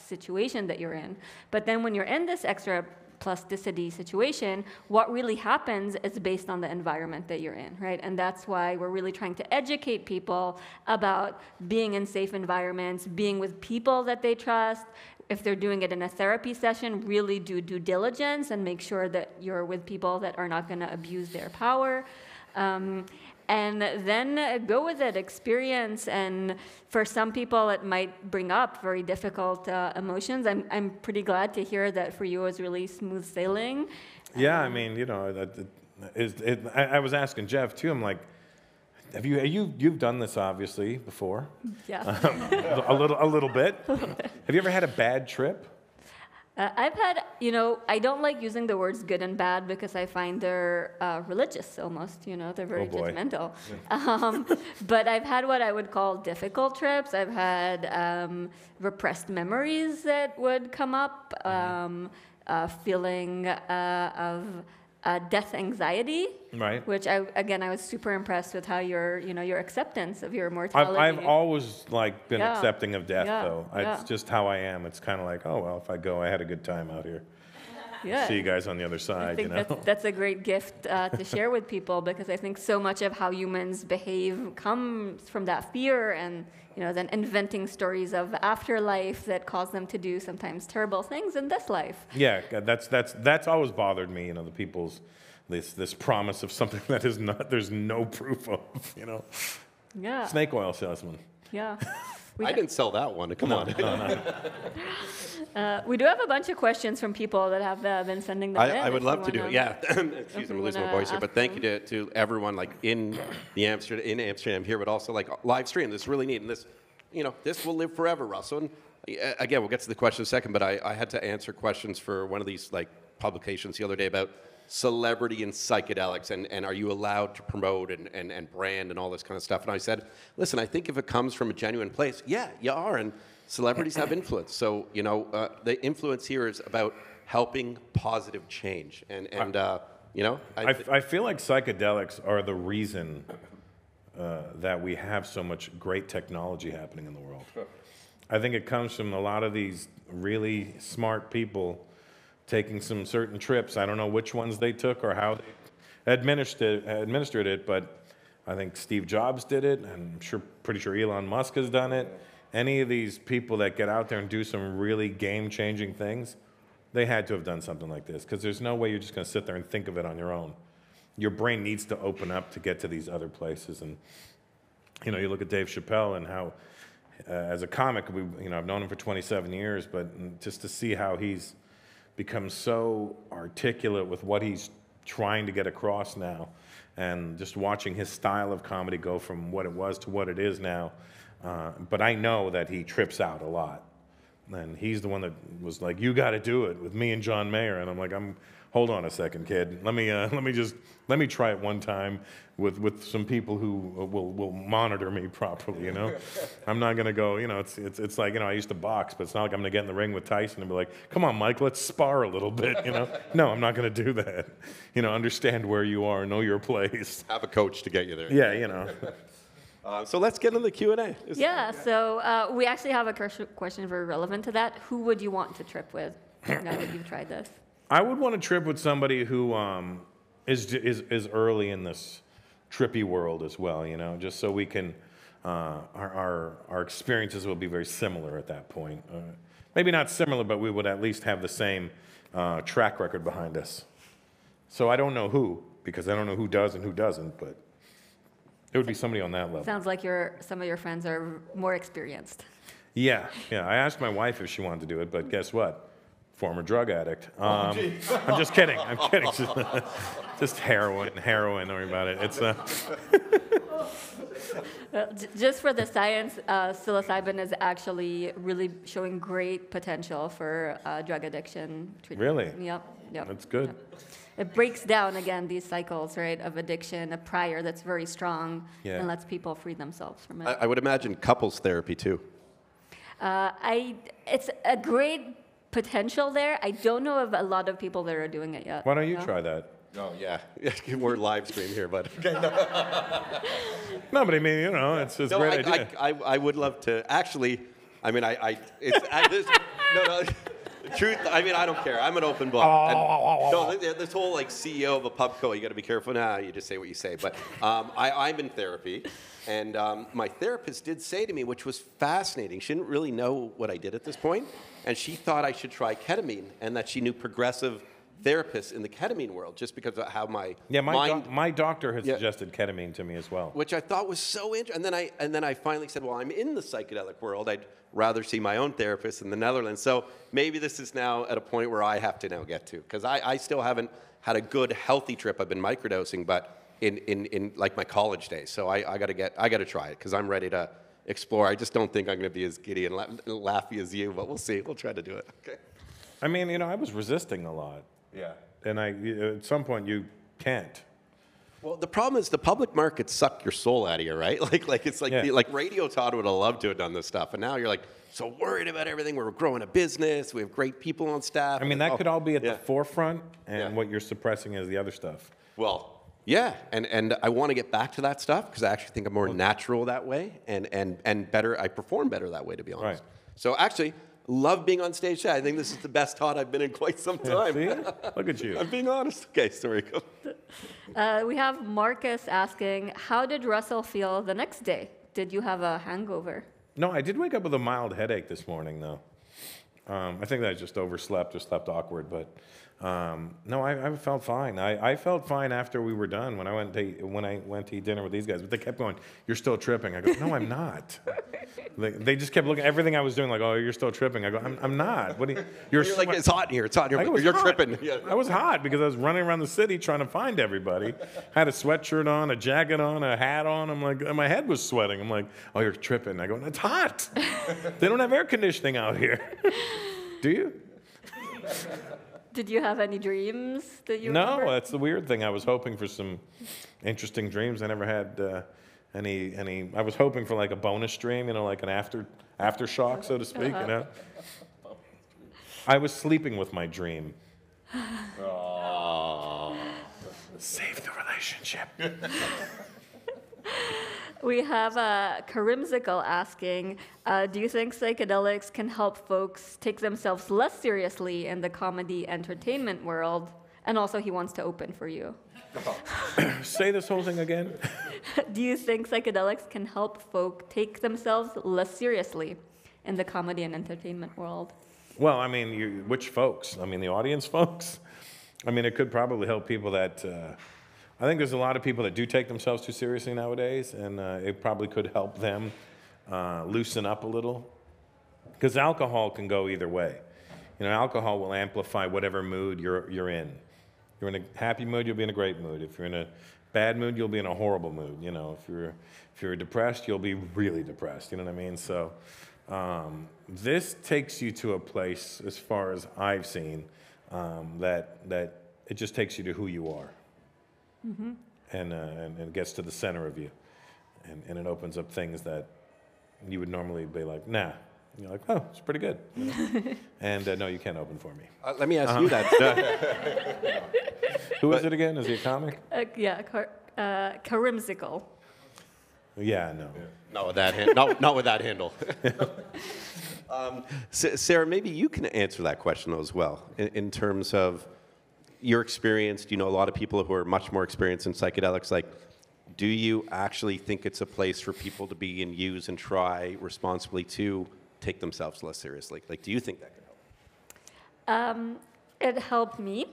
situation that you're in. But then when you're in this extra neuroplasticity situation, what really happens is based on the environment that you're in, right? And that's why we're really trying to educate people about being in safe environments, being with people that they trust. If they're doing it in a therapy session, really do due diligence and make sure that you're with people that are not going to abuse their power. And then go with it, experience. And for some people, it might bring up very difficult emotions. I'm pretty glad to hear that for you it was really smooth sailing. Yeah, I mean, you know, I was asking Jeff too. I'm like, you've done this obviously before? Yeah. a little bit. Have you ever had a bad trip? I've had, you know, I don't like using the words good and bad because I find they're religious almost, you know, they're very judgmental. But I've had what I would call difficult trips. I've had repressed memories that would come up, feeling of death anxiety, right? Which I was super impressed with how your acceptance of your mortality. I've always been accepting of death, though. Yeah. It's just how I am. It's kind of like, oh well, if I go, I had a good time out here. Yeah. See you guys on the other side. I think that's a great gift to share with people, because I think so much of how humans behave comes from that fear, and then inventing stories of afterlife that cause them to do sometimes terrible things in this life. Yeah, that's always bothered me. The people's this promise of something that is not. There's no proof of. Yeah. Snake oil salesman. Yeah. I didn't sell that one. Come on. No. We do have a bunch of questions from people that have been sending them in. I would love to do it. Yeah. Excuse me, I'm losing my voice here. But thank you to everyone in Amsterdam here, but also live stream. This is really neat. And this, this will live forever, Russell. And again, we'll get to the question in a second, but I had to answer questions for one of these publications the other day about celebrity and psychedelics, and are you allowed to promote and brand and all this kind of stuff. And I said, listen, I think if it comes from a genuine place, yeah, you are. And celebrities have influence. So, the influence here is about helping positive change. I feel like psychedelics are the reason that we have so much great technology happening in the world. Sure. I think it comes from a lot of these really smart people taking some certain trips. I don't know which ones they took or how they administered it, but I think Steve Jobs did it, and I'm pretty sure Elon Musk has done it. Any of these people that get out there and do some really game-changing things, they had to have done something like this, because there's no way you're just going to sit there and think of it on your own. Your brain needs to open up to get to these other places. And you look at Dave Chappelle and how, as a comic, I've known him for 27 years, but just to see how he's become so articulate with what he's trying to get across now, and just watching his style of comedy go from what it was to what it is now. But I know that he trips out a lot. And he's the one that was like, you got to do it with me and John Mayer. And I'm like, hold on a second, kid. Let me try it one time with some people who will monitor me properly. I'm not gonna go. It's like I used to box, but it's not like I'm gonna get in the ring with Tyson and be like, come on, Mike, let's spar a little bit. No, I'm not gonna do that. Understand where you are, know your place. Have a coach to get you there. Yeah, So let's get into the Q&A. Yeah, so we actually have a question very relevant to that. Who would you want to trip with now that you've tried this? I would want to trip with somebody who is early in this trippy world as well, just so we can, our experiences will be very similar at that point. Maybe not similar, but we would at least have the same track record behind us. So I don't know who, because I don't know who does and who doesn't, but it would be somebody on that level. Sounds like some of your friends are more experienced. Yeah. I asked my wife if she wanted to do it, but guess what? Former drug addict. I'm just kidding. I'm kidding. Just heroin. Don't worry about it. It's just for the science, psilocybin is actually really showing great potential for drug addiction treatment. Really? Yep. That's good. Yep. It breaks down, again, these cycles, right, of addiction, a prior that's very strong, and lets people free themselves from it. I would imagine couples therapy, too. It's a great potential there. I don't know of a lot of people that are doing it yet. Why don't you try that? Oh, yeah. We're live stream here, but... No, but I mean, it's a great idea. I would love to... Actually, I mean, Truth, I mean, I don't care. I'm an open book. No, this whole like CEO of a pubco, you got to be careful now. You just say what you say. But I'm in therapy, and my therapist did say to me, which was fascinating. She didn't really know what I did at this point, and she thought I should try ketamine, and that she knew progressive therapists in the ketamine world, just because of how my mind. My doctor had suggested ketamine to me as well, which I thought was so interesting. And then I finally said, well, I'm in the psychedelic world. I'd rather see my own therapist in the Netherlands. So maybe this is now at a point where I have to now get to, because I still haven't had a good healthy trip. I've been microdosing, but in like my college days. So I got to try it, because I'm ready to explore. I just don't think I'm going to be as giddy and laughy as you, but we'll see. We'll try to do it. Okay. I mean, I was resisting a lot. Yeah. And at some point you can't. Well, the problem is the public markets suck your soul out of you, right? Like it's like like Radio Todd would have loved to have done this stuff, and now you're like so worried about everything. We're growing a business. We have great people on staff. I mean, that could all be at the forefront, and what you're suppressing is the other stuff. Well, yeah, and I want to get back to that stuff, because I actually think I'm more natural that way, and better. I perform better that way, to be honest. Right. So actually, love being on stage. I think this is the best Todd I've been in quite some time. See? Look at you. I'm being honest. Okay, sorry. We have Marcus asking, how did Russell feel the next day? Did you have a hangover? No, I did wake up with a mild headache this morning, though. I think that I just overslept or slept awkward, but no, I felt fine. I felt fine after we were done when I went to eat dinner with these guys. But they kept going, "You're still tripping." I go, "No, I'm not." They just kept looking at everything I was doing, like, "Oh, you're still tripping." I go, "I'm not." What do you? You're like, "It's hot in here. It's hot in here." You're tripping. Yeah. I was hot because I was running around the city trying to find everybody. I had a sweatshirt on, a jacket on, a hat on. I'm like, and my head was sweating. I'm like, "Oh, you're tripping." I go, "It's hot. They don't have air conditioning out here." Do you? Did you have any dreams that you No, remember? that's the weird thing. I was hoping for some interesting dreams. I never had any. I was hoping for like a bonus dream, like an aftershock, so to speak. I was sleeping with my dream. Save the relationship. We have Karimsicle asking, do you think psychedelics can help folks take themselves less seriously in the comedy entertainment world? And also he wants to open for you. Say this whole thing again. Do you think psychedelics can help folk take themselves less seriously in the comedy and entertainment world? Well, I mean, which folks? I mean, the audience folks? I mean, it could probably help people that... I think there's a lot of people that do take themselves too seriously nowadays, and it probably could help them loosen up a little. Because alcohol can go either way. Alcohol will amplify whatever mood you're in. If you're in a happy mood, you'll be in a great mood. If you're in a bad mood, you'll be in a horrible mood. If you're depressed, you'll be really depressed. You know what I mean? So this takes you to a place, as far as I've seen, that it just takes you to who you are. Mm-hmm. And it gets to the center of you, and it opens up things that you would normally be like, nah. And you're like, oh, it's pretty good. And no, you can't open for me. Let me ask you that. Who is it again? Is he a comic? Karimsicle. Yeah, no. Not with that not with that handle. Sarah, maybe you can answer that question as well, in terms of your experience. A lot of people who are much more experienced in psychedelics. Like, do you actually think it's a place for people to be and use and try responsibly to take themselves less seriously? Like, do you think that could help? It helped me.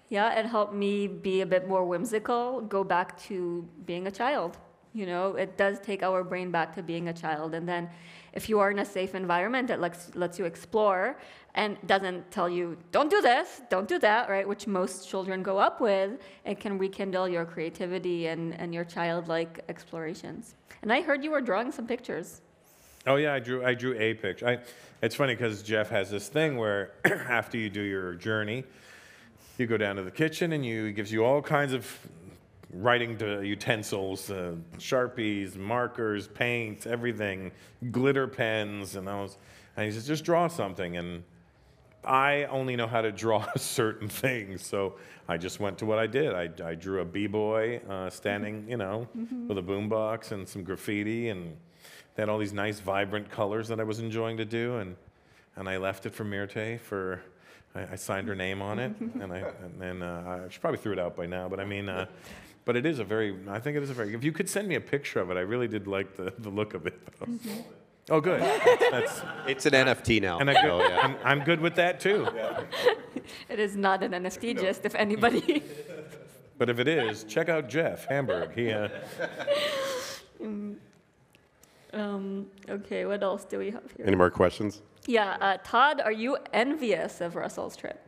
Yeah, it helped me be a bit more whimsical, go back to being a child. It does take our brain back to being a child. And then if you are in a safe environment that lets you explore and doesn't tell you, don't do this, don't do that, right, which most children grow up with, it can rekindle your creativity and your childlike explorations. And I heard you were drawing some pictures. Oh, yeah, I drew a picture. It's funny because Jeff has this thing where after you do your journey, you go down to the kitchen and he gives you all kinds of writing utensils, Sharpies, markers, paint, everything, glitter pens, and he says, just draw something. And I only know how to draw certain things, so I just went to what I did. I drew a b-boy standing, with a boombox and some graffiti, and they had all these nice, vibrant colors that I was enjoying to do, and and I left it for Myrte for. I signed her name on it, and then she probably threw it out by now. But I mean, but it is a very. I think it is a very. If you could send me a picture of it, I really did like the look of it. Though. Oh, good. It's an NFT now. And I'm good with that too. It is not an NFT, just if anybody. But if it is, check out Jeff Hamburg. He. Okay, what else do we have here? Any more questions? Yeah, Todd, are you envious of Russell's trip?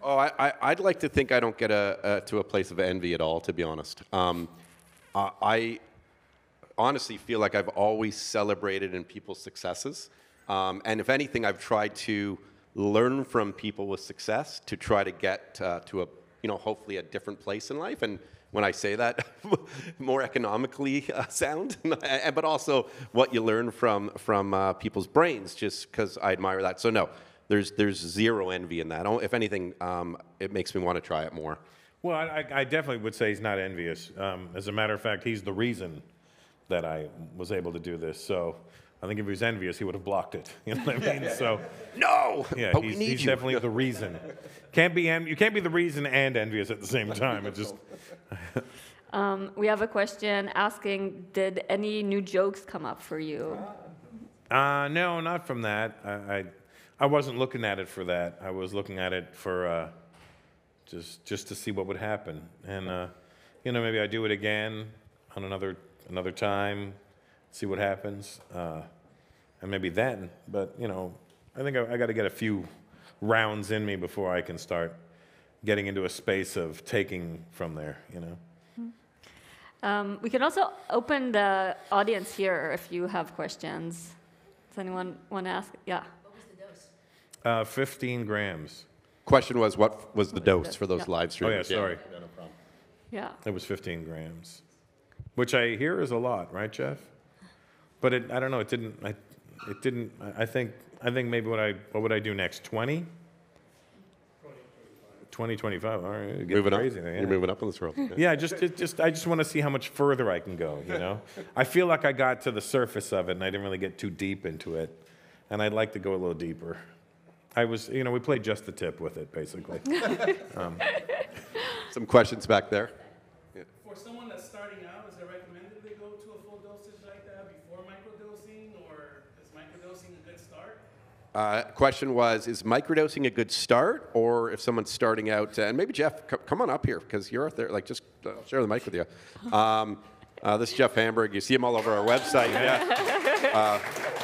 Oh, I'd like to think I don't get to a place of envy at all, to be honest. I honestly feel like I've always celebrated in people's successes. And if anything, I've tried to learn from people with success to try to get to a, hopefully a different place in life. And when I say that, more economically sound, but also what you learn from people's brains, just because I admire that. So no, there's zero envy in that. If anything, it makes me want to try it more. Well, I definitely would say he's not envious. As a matter of fact, he's the reason that I was able to do this. So I think if he was envious, he would have blocked it. You know what I mean? So no, yeah, but he's definitely the reason. You can't be the reason and envious at the same time. It just. We have a question asking, did any new jokes come up for you? No, not from that. I wasn't looking at it for that. I was looking at it for just to see what would happen. And maybe I do it again on another time, see what happens, and maybe then. But I think I got to get a few rounds in me before I can start getting into a space of taking from there. We can also open the audience here if you have questions. Does anyone want to ask? Yeah. What was the dose? 15 grams. Question was, what was the dose for those Yeah. live Oh, streams? yeah, sorry. No problem. Yeah. It was 15 grams, which I hear is a lot, right, Jeff? But I don't know. It didn't. I think maybe what would I do next? 20? 20, 25. All right, Moving crazy up. there, You're moving up in this world. Yeah, I just want to see how much further I can go, I feel like I got to the surface of it and I didn't really get too deep into it. And I'd like to go a little deeper. We played just the tip with it, basically. Some questions back there. For someone that's starting out, is it recommended they go to a full dosage like that before microdosing, or is microdosing a good start? Question was, is microdosing a good start, or if someone's starting out, and maybe Jeff, come on up here, because you're out there, just share the mic with you. This is Jeff Hamburg. You see him all over our website. Yeah.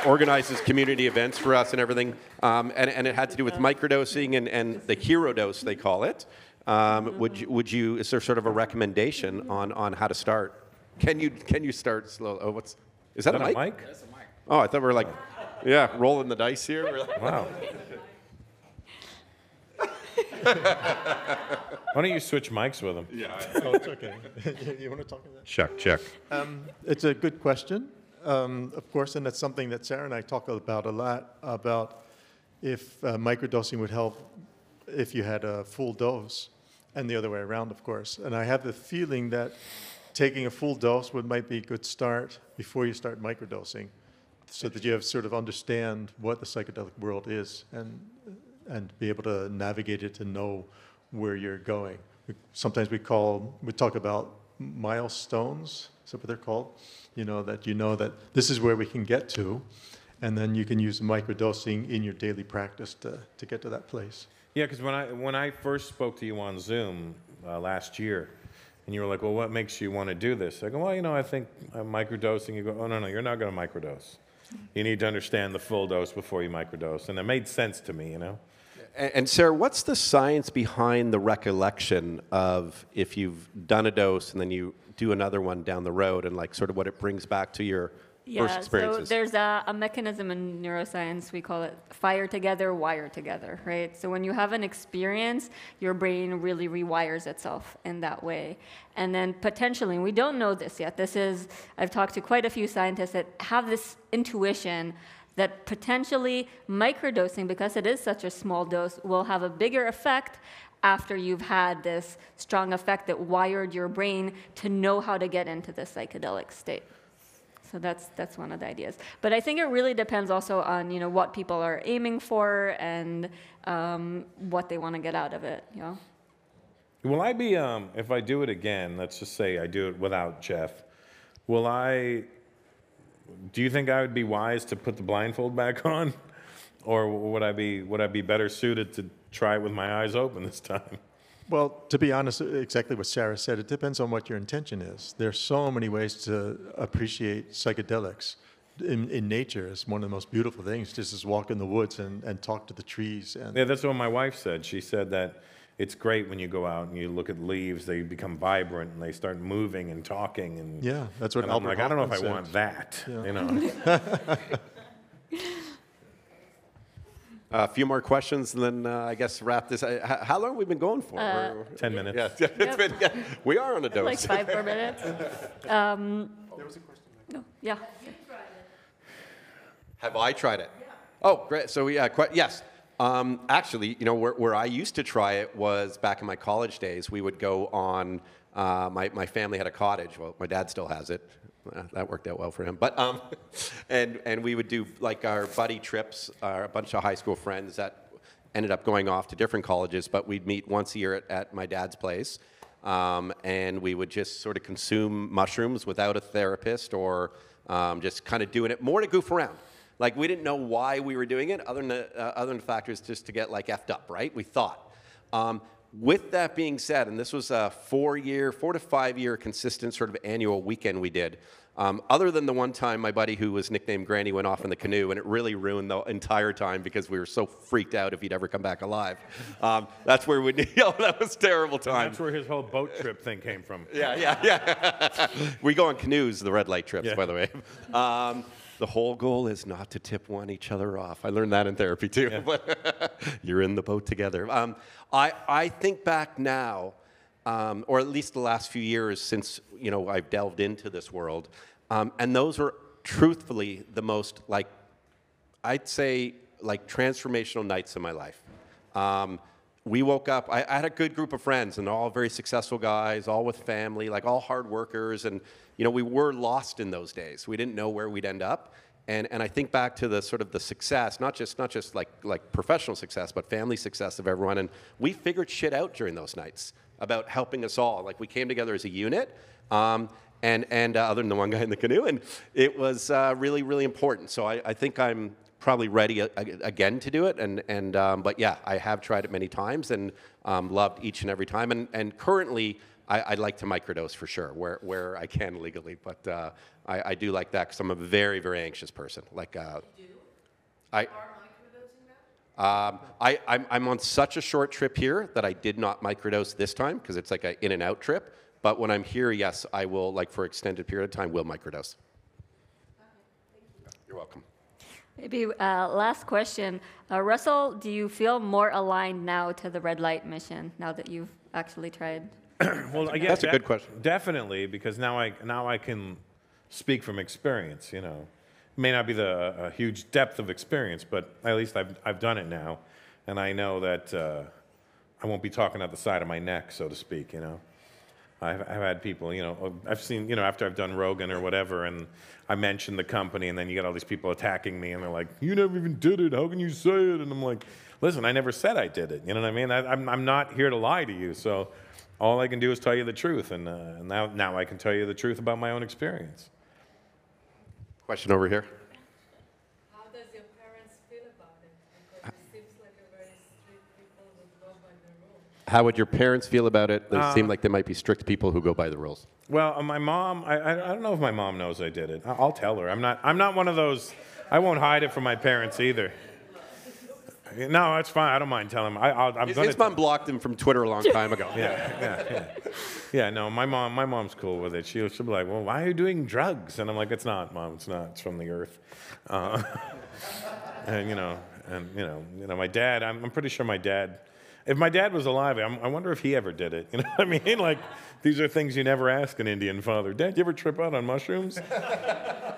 Organizes community events for us and everything. And it had to do with microdosing and the hero dose, they call it. Is there sort of a recommendation on how to start? Can you start slow? Oh, is that a mic? That's a mic. Oh, I thought we were rolling the dice here. Wow. Why don't you switch mics with him? Yeah. Oh, it's okay. You want to talk about that? Check. It's a good question, of course, and that's something that Sarah and I talk about a lot, about if microdosing would help if you had a full dose, and the other way around, of course. And I have the feeling that taking a full dose might be a good start before you start microdosing, so that you have sort of understand what the psychedelic world is and be able to navigate it to know where you're going. Sometimes we talk about milestones, is that what they're called? That this is where we can get to, and then you can use microdosing in your daily practice to get to that place. Yeah, because when I first spoke to you on Zoom last year, and you were like, well, what makes you want to do this? I go, well, I think I'm microdosing. You go, oh, no, you're not going to microdose. You need to understand the full dose before you microdose. And it made sense to me, And Sarah, what's the science behind the recollection of if you've done a dose and then you do another one down the road, and sort of what it brings back to your first experiences? So there's a mechanism in neuroscience, we call it fire together, wire together, right? So when you have an experience, your brain really rewires itself in that way. And then potentially, and we don't know this yet, I've talked to quite a few scientists that have this intuition that potentially microdosing, because it is such a small dose, will have a bigger effect after you've had this strong effect that wired your brain to know how to get into the psychedelic state. So that's one of the ideas. But I think it really depends also on, you know, what people are aiming for and what they want to get out of it, you know. Will I be, if I do it again, let's just say I do it without Jeff, do you think I would be wise to put the blindfold back on? Or would I be better suited to try it with my eyes open this time? Well, to be honest, exactly what Sarah said, it depends on what your intention is. There's so many ways to appreciate psychedelics. In nature, it's one of the most beautiful things, just to walk in the woods and talk to the trees. And Yeah, that's what my wife said. She said that it's great when you go out and you look at leaves, they become vibrant and they start moving and talking. And yeah, that's what and I'm Albert like, I don't know if I Hoffman want said. that, Yeah. you know. A few more questions, and then I guess wrap this. How long have we been going for? 10 minutes. Yeah, it's been, we are on a dose. Like 5 more minutes. There was a question. No, yeah. Have I tried it? Oh, great. So yes. Actually, you know, where I used to try it was back in my college days. We would go on. My family had a cottage. Well, my dad still has it. That worked out well for him. But and we would do like our buddy trips. A bunch of high school friends that ended up going off to different colleges. But we'd meet once a year at my dad's place, and we would just sort of consume mushrooms without a therapist or just kind of doing it more to goof around. Like, we didn't know why we were doing it, other than factors just to get, like, effed up, right? We thought. With that being said, and this was a 4 to 5 year consistent sort of annual weekend we did, other than the one time my buddy who was nicknamed Granny went off in the canoe, and it really ruined the entire time because we were so freaked out if he'd ever come back alive. That's where we, that was a terrible time. That's where his whole boat trip thing came from. Yeah. We go on canoes, the red light trips, Yeah. by the way. The whole goal is not to tip each other off. I learned that in therapy too. Yeah. But you're in the boat together. I think back now, or at least the last few years since I've delved into this world, and those are truthfully the most I'd say transformational nights in my life. We woke up, I had a good group of friends and all very successful guys, all with family, all hard workers. And, we were lost in those days. We didn't know where we'd end up. And I think back to the sort of the success, not just like professional success, but family success of everyone. And we figured shit out during those nights about helping us all. Like, we came together as a unit, and other than the one guy in the canoe. And it was really, really important. So I think I'm probably ready again to do it, but yeah, I have tried it many times and loved each and every time. And currently, I'd like to microdose for sure, where I can legally. But I do like that because I'm a very, very anxious person. I'm on such a short trip here that I did not microdose this time because it's like an in and out trip. But when I'm here, yes, I will, for extended period of time, will microdose. You're welcome. Maybe last question. Russell, do you feel more aligned now to the red light mission now that you've actually tried? Well, I guess That's a good question. Definitely, because now I can speak from experience. It may not be a huge depth of experience, but at least I've done it now, and I know that I won't be talking out the side of my neck, so to speak. I've had people, I've seen, after I've done Rogan or whatever, and I mentioned the company, and then you get all these people attacking me, and they're like, "You never even did it. How can you say it?" And I'm like, "Listen, I never said I did it. You know what I mean? I'm not here to lie to you. So all I can do is tell you the truth, and now I can tell you the truth about my own experience." Question over here. How does your parents feel about it? Because it seems like a very strict people who go by the rules. How would your parents feel about it? They seem like they might be strict people who go by the rules. Well, my mom, I don't know if my mom knows I did it. I'll tell her. I'm not one of those. I won't hide it from my parents either. No, it's fine. I don't mind telling them. I'm gonna. His mom blocked him from Twitter a long time ago. Yeah. No, my mom's cool with it. She'll be like, "Well, why are you doing drugs?" And I'm like, "It's not, Mom. It's not. It's from the earth." And my dad. I'm pretty sure my dad. If my dad was alive, I wonder if he ever did it. You know what I mean? These are things you never ask an Indian father. "Dad, you ever trip out on mushrooms?"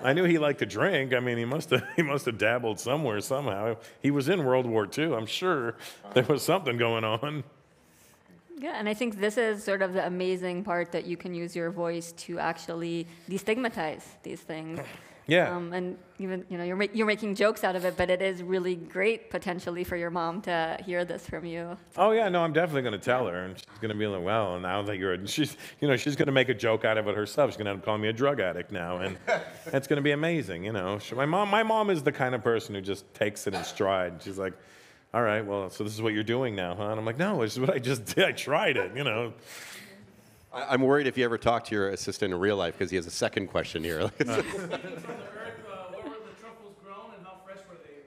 I knew he liked to drink. I mean, he must have dabbled somewhere, somehow. He was in World War II. I'm sure there was something going on. Yeah, and I think this is sort of the amazing part that you can use your voice to actually destigmatize these things. Yeah. And even you're making jokes out of it, but it is really great potentially for your mom to hear this from you. Oh yeah, no, I'm definitely going to tell her, and she's going to be like, well, now that she's going to make a joke out of it herself. She's going to end up calling me a drug addict now, and it's going to be amazing, My mom is the kind of person who just takes it in stride. She's like, all right, well, so this is what you're doing now, huh? And I'm like, no, this is what I just did. I tried it, I'm worried if you ever talk to your assistant in real life because he has a second question here. From the earth, where were the truffles grown and how fresh were they?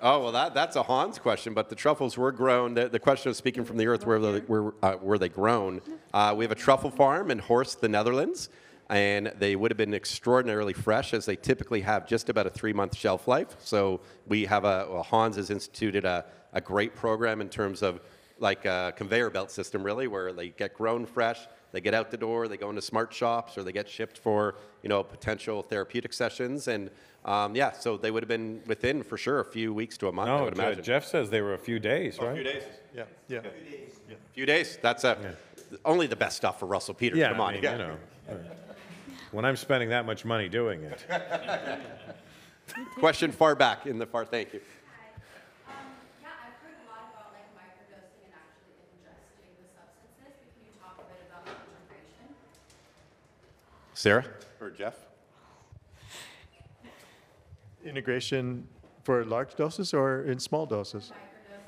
Oh, well, that's a Hans question, but the truffles were grown. The question of speaking from the earth, where were they grown? We have a truffle farm in Horst, the Netherlands, and they would have been extraordinarily fresh, as they typically have just about a 3-month shelf life. So we have Hans has instituted a great program in terms of like a conveyor belt system, really, where they get grown fresh. They get out the door, they go into smart shops, or they get shipped for, potential therapeutic sessions. And so they would have been within, for sure, a few weeks to a month, I would imagine. Jeff says they were a few days, right? A few days. Yeah. A few days. That's only the best stuff for Russell Peters. Yeah, Come on. When I'm spending that much money doing it. Question far back in the far. Thank you. Yeah, I've heard a lot about microdosing and actually ingesting the substances. But can you talk a bit about integration? Sarah or Jeff? Integration for large doses or in small doses?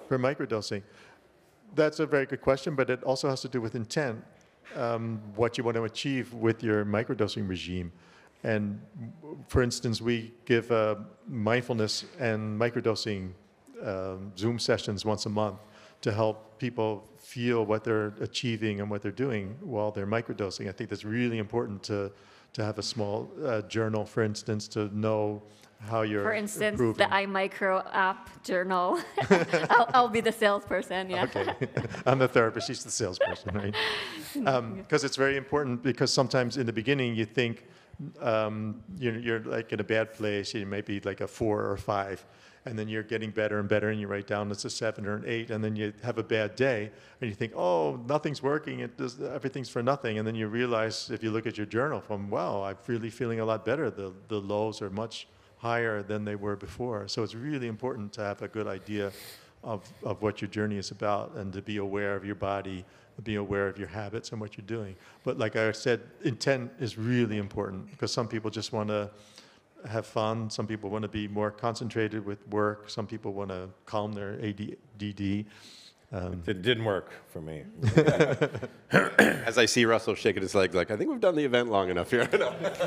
For microdosing. That's a very good question, but it also has to do with intent, what you want to achieve with your microdosing regime. And for instance, we give mindfulness and microdosing Zoom sessions once a month to help people feel what they're achieving and what they're doing while they're microdosing. I think that's really important to have a small journal, for instance, to know how you're For instance, improving. the iMicro app journal. I'll be the salesperson, yeah. Okay, I'm the therapist, she's the salesperson, right? Because it's very important, because sometimes in the beginning you think you're like in a bad place, you might be like a 4 or 5, and then you're getting better and better, and you write down it's a 7 or an 8, and then you have a bad day, and you think, oh, nothing's working, everything's for nothing, and then you realize, if you look at your journal, wow, I'm really feeling a lot better. The lows are much higher than they were before. So it's really important to have a good idea of what your journey is about, and to be aware of your body, be aware of your habits and what you're doing. But like I said, intent is really important, because some people just want to have fun, some people want to be more concentrated with work, some people want to calm their ADD. It didn't work for me. As I see Russell shaking his legs, like, I think we've done the event long enough here.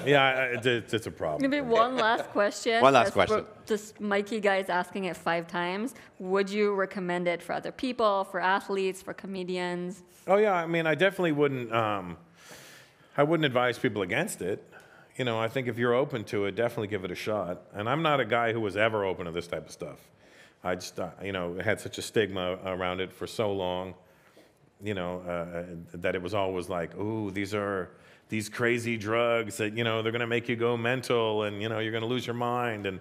Yeah, it's a problem. Maybe one last question. One last question. This Mikey guy is asking it 5 times. Would you recommend it for other people, for athletes, for comedians? Oh yeah, I mean, I definitely wouldn't. I wouldn't advise people against it. I think if you're open to it, definitely give it a shot. And I'm not a guy who was ever open to this type of stuff. I just, had such a stigma around it for so long, that it was always like, ooh, these are these crazy drugs that, they're going to make you go mental, and, you're going to lose your mind. And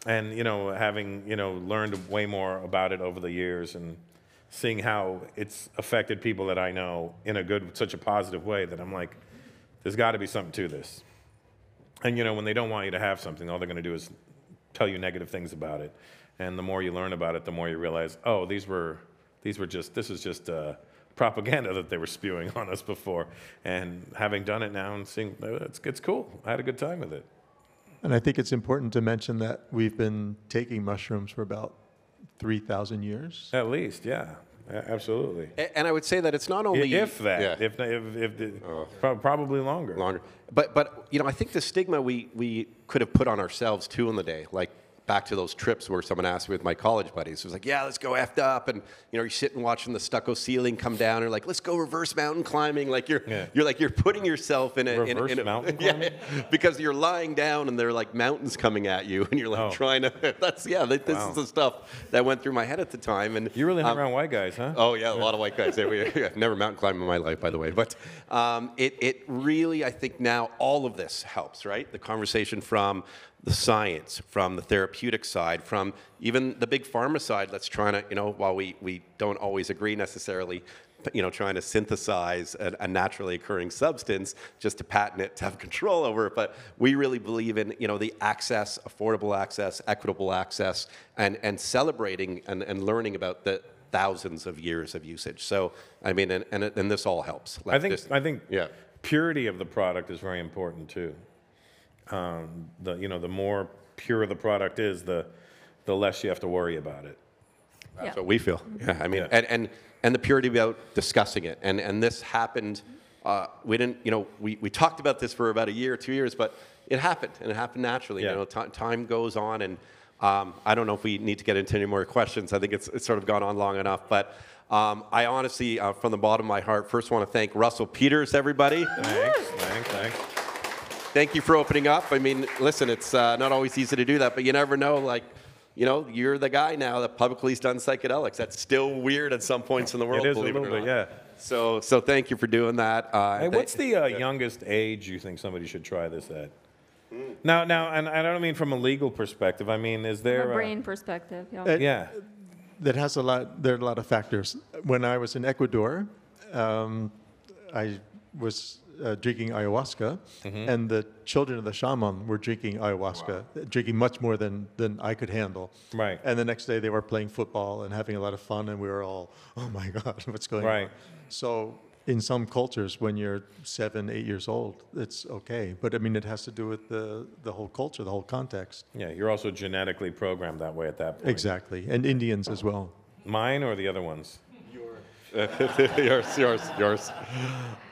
having, learned way more about it over the years, and seeing how it's affected people that I know in such a positive way, that I'm like, there's got to be something to this. And, when they don't want you to have something, all they're going to do is tell you negative things about it. And the more you learn about it, the more you realize, oh, this is just propaganda that they were spewing on us before. And having done it now and seeing, it's cool. I had a good time with it. And I think it's important to mention that we've been taking mushrooms for about 3,000 years. At least, yeah. Absolutely. And I would say that it's not only if that, yeah. Probably longer. But I think the stigma we could have put on ourselves too in the day, like back to those trips where someone asked me with my college buddies, it was like, yeah, let's go effed up, and you're sitting watching the stucco ceiling come down, and like, let's go reverse mountain climbing, like you're putting yourself in a reverse mountain climbing? Yeah, because you're lying down and there are like mountains coming at you, and you're like trying to. This is the stuff that went through my head at the time. And you really hung around white guys, huh? Oh yeah, a lot of white guys. Never mountain climbed in my life, by the way. But it really, I think now all of this helps, right? The conversation from the science, from the therapeutic side, from even the big pharma side that's trying to, while we don't always agree necessarily, trying to synthesize a naturally occurring substance just to patent it, to have control over it. But we really believe in, the access, affordable access, equitable access, and celebrating and learning about the thousands of years of usage. So, I mean, and this all helps. I think yeah. purity of the product is very important too. The more pure the product is, the less you have to worry about it. That's Yeah. what we feel. Yeah, I mean, and the purity about discussing it. And this happened, we didn't, we talked about this for about a year, 2 years, but it happened, and it happened naturally. Yeah. Time goes on, and I don't know if we need to get into any more questions. I think it's sort of gone on long enough, but I honestly, from the bottom of my heart, first want to thank Russell Peters, everybody. Thanks. Thank you for opening up. I mean, listen, it's not always easy to do that, but you never know, you're the guy now that publicly has done psychedelics. That's still weird at some points in the world, It is a believe it little or bit, not. yeah. So thank you for doing that. Hey, what's the youngest age you think somebody should try this at? Now, and I don't mean from a legal perspective. I mean, is there From a brain perspective, yeah. yeah. There are a lot of factors. When I was in Ecuador, I was drinking ayahuasca, and the children of the shaman were drinking ayahuasca, drinking much more than I could handle. Right. And the next day they were playing football and having a lot of fun, and we were all, oh my God, what's going on? Right. So in some cultures, when you're 7, 8 years old, it's okay. But I mean, it has to do with the whole culture, the whole context. Yeah, you're also genetically programmed that way at that point. Exactly. And Indians as well. Mine or the other ones? yours.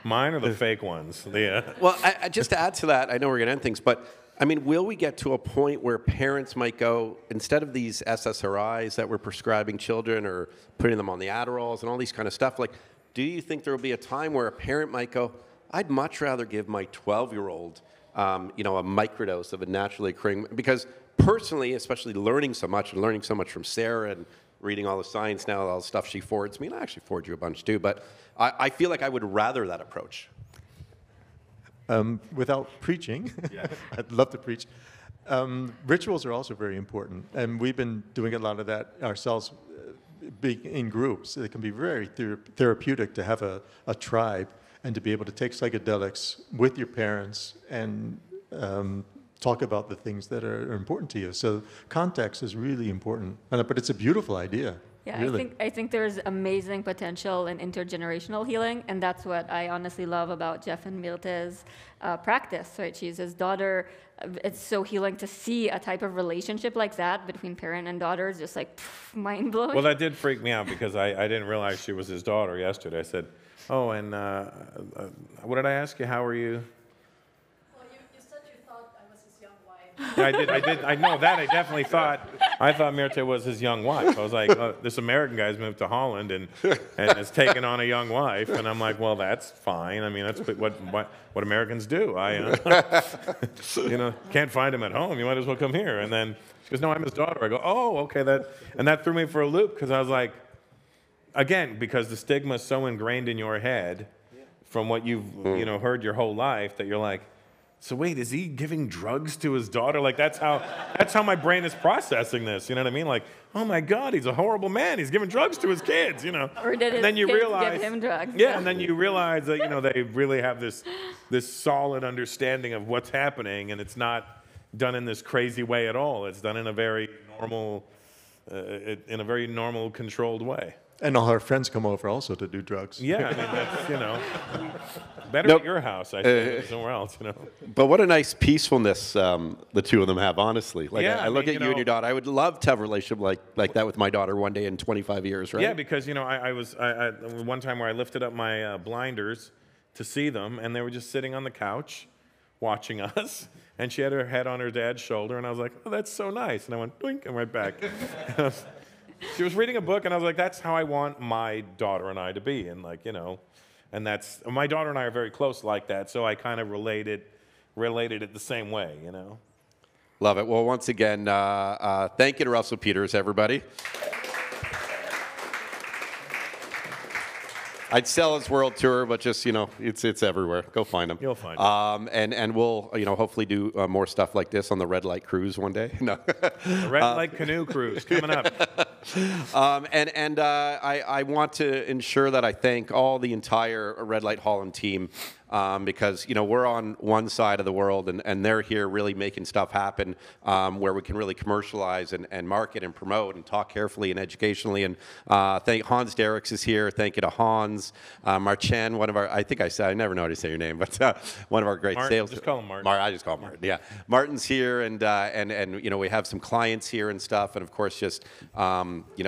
Mine or the fake ones? Yeah. Well, just to add to that, I know we're going to end things, but I mean, will we get to a point where parents might go, instead of these SSRIs that we're prescribing children or putting them on the Adderalls and all these kind of stuff, do you think there will be a time where a parent might go, I'd much rather give my 12-year-old, a microdose of a naturally occurring, because personally, especially learning so much from Sarah and reading all the science now, all the stuff she forwards me, and I actually forward you a bunch too, but I feel like I would rather that approach. Without preaching, I'd love to preach. Rituals are also very important, and we've been doing a lot of that ourselves in groups. It can be very therapeutic to have a tribe and to be able to take psychedelics with your parents and talk about the things that are important to you. So context is really important, but it's a beautiful idea. Yeah, really. I think there's amazing potential in intergenerational healing, and that's what I honestly love about Jeff and Milte's practice. Right, she's his daughter. It's so healing to see a type of relationship like that between parent and daughter. Is just mind blowing. Well, that did freak me out because I didn't realize she was his daughter yesterday. I said, "Oh, and what did I ask you? How are you?" Well, you said you thought I was his young wife. Yeah, I did. I know that. I definitely thought. I thought Mirte was his young wife. I was like, oh, this American guy's moved to Holland and has taken on a young wife, and I'm like, well, that's fine. I mean, that's what Americans do. I, can't find him at home. You might as well come here. And then she goes, no, I'm his daughter. I go, oh, okay. That threw me for a loop because I was like, again, because the stigma is so ingrained in your head from what you've heard your whole life that you're like, so wait, is he giving drugs to his daughter? Like that's how my brain is processing this. You know what I mean? Like, oh my God, he's a horrible man. He's giving drugs to his kids. Or did his then you kids realize, give him drugs? Yeah, and then you realize that they really have this solid understanding of what's happening, and it's not done in this crazy way at all. It's done in a very normal, controlled way. And all our friends come over also to do drugs. Yeah, I mean, that's, better at your house, I think, than somewhere else, But what a nice peacefulness the two of them have, honestly. Like, Yeah, I look mean, at you and your daughter. I would love to have a relationship like that with my daughter one day in 25 years, right? Yeah, because, I was one time where I lifted up my blinders to see them, and they were just sitting on the couch watching us, and she had her head on her dad's shoulder, and I was like, oh, that's so nice. And I went, doink, and right back. She was reading a book, and I was like, that's how I want my daughter and I to be. And and that's, my daughter and I are very close like that, so I kind of related it the same way, Love it. Well, once again, thank you to Russell Peters, everybody. I'd sell his world tour, but just, it's everywhere. Go find him. You'll find him. And we'll, hopefully do more stuff like this on the Red Light cruise one day. No. The Red Light canoe cruise coming up. I want to ensure that I thank all the entire Red Light Holland team. Because we're on one side of the world, and they're here really making stuff happen where we can really commercialize and market and promote and talk carefully and educationally. And thank Hans Derricks is here. Thank you to Hans, Marchen, one of our. I never know how to say your name, but one of our great Martin, sales. just call him Martin. I just call him Martin. Yeah, Martin's here, and we have some clients here and stuff, and of course just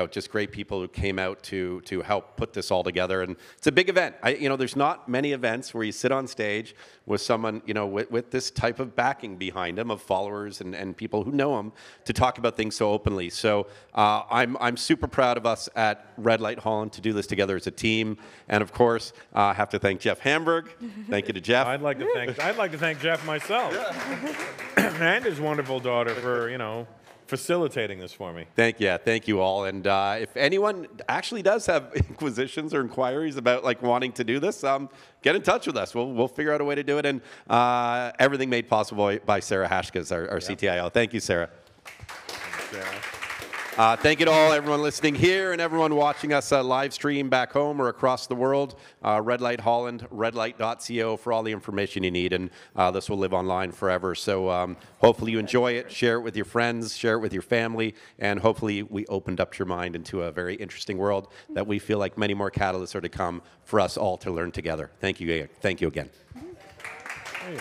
just great people who came out to help put this all together. And it's a big event. There's not many events where you sit on stage with someone, with this type of backing behind them of followers and people who know him to talk about things so openly. So I'm super proud of us at Red Light Holland to do this together as a team. And of course, I have to thank Jeff Hamburg. Thank you to Jeff. I'd like to thank Jeff myself and his wonderful daughter for facilitating this for me. Thank you all. And if anyone actually does have inquisitions or inquiries about wanting to do this, get in touch with us. We'll figure out a way to do it. And everything made possible by Sarah Hashkas, our CTIO. Thank you, Sarah. Thank you to everyone listening here and everyone watching us live stream back home or across the world. Red Light Holland, redlight.co for all the information you need, and this will live online forever. So hopefully you enjoy it, share it with your friends, share it with your family, and hopefully we opened up your mind into a very interesting world that we feel like many more catalysts are to come for us all to learn together. Thank you again. Hey.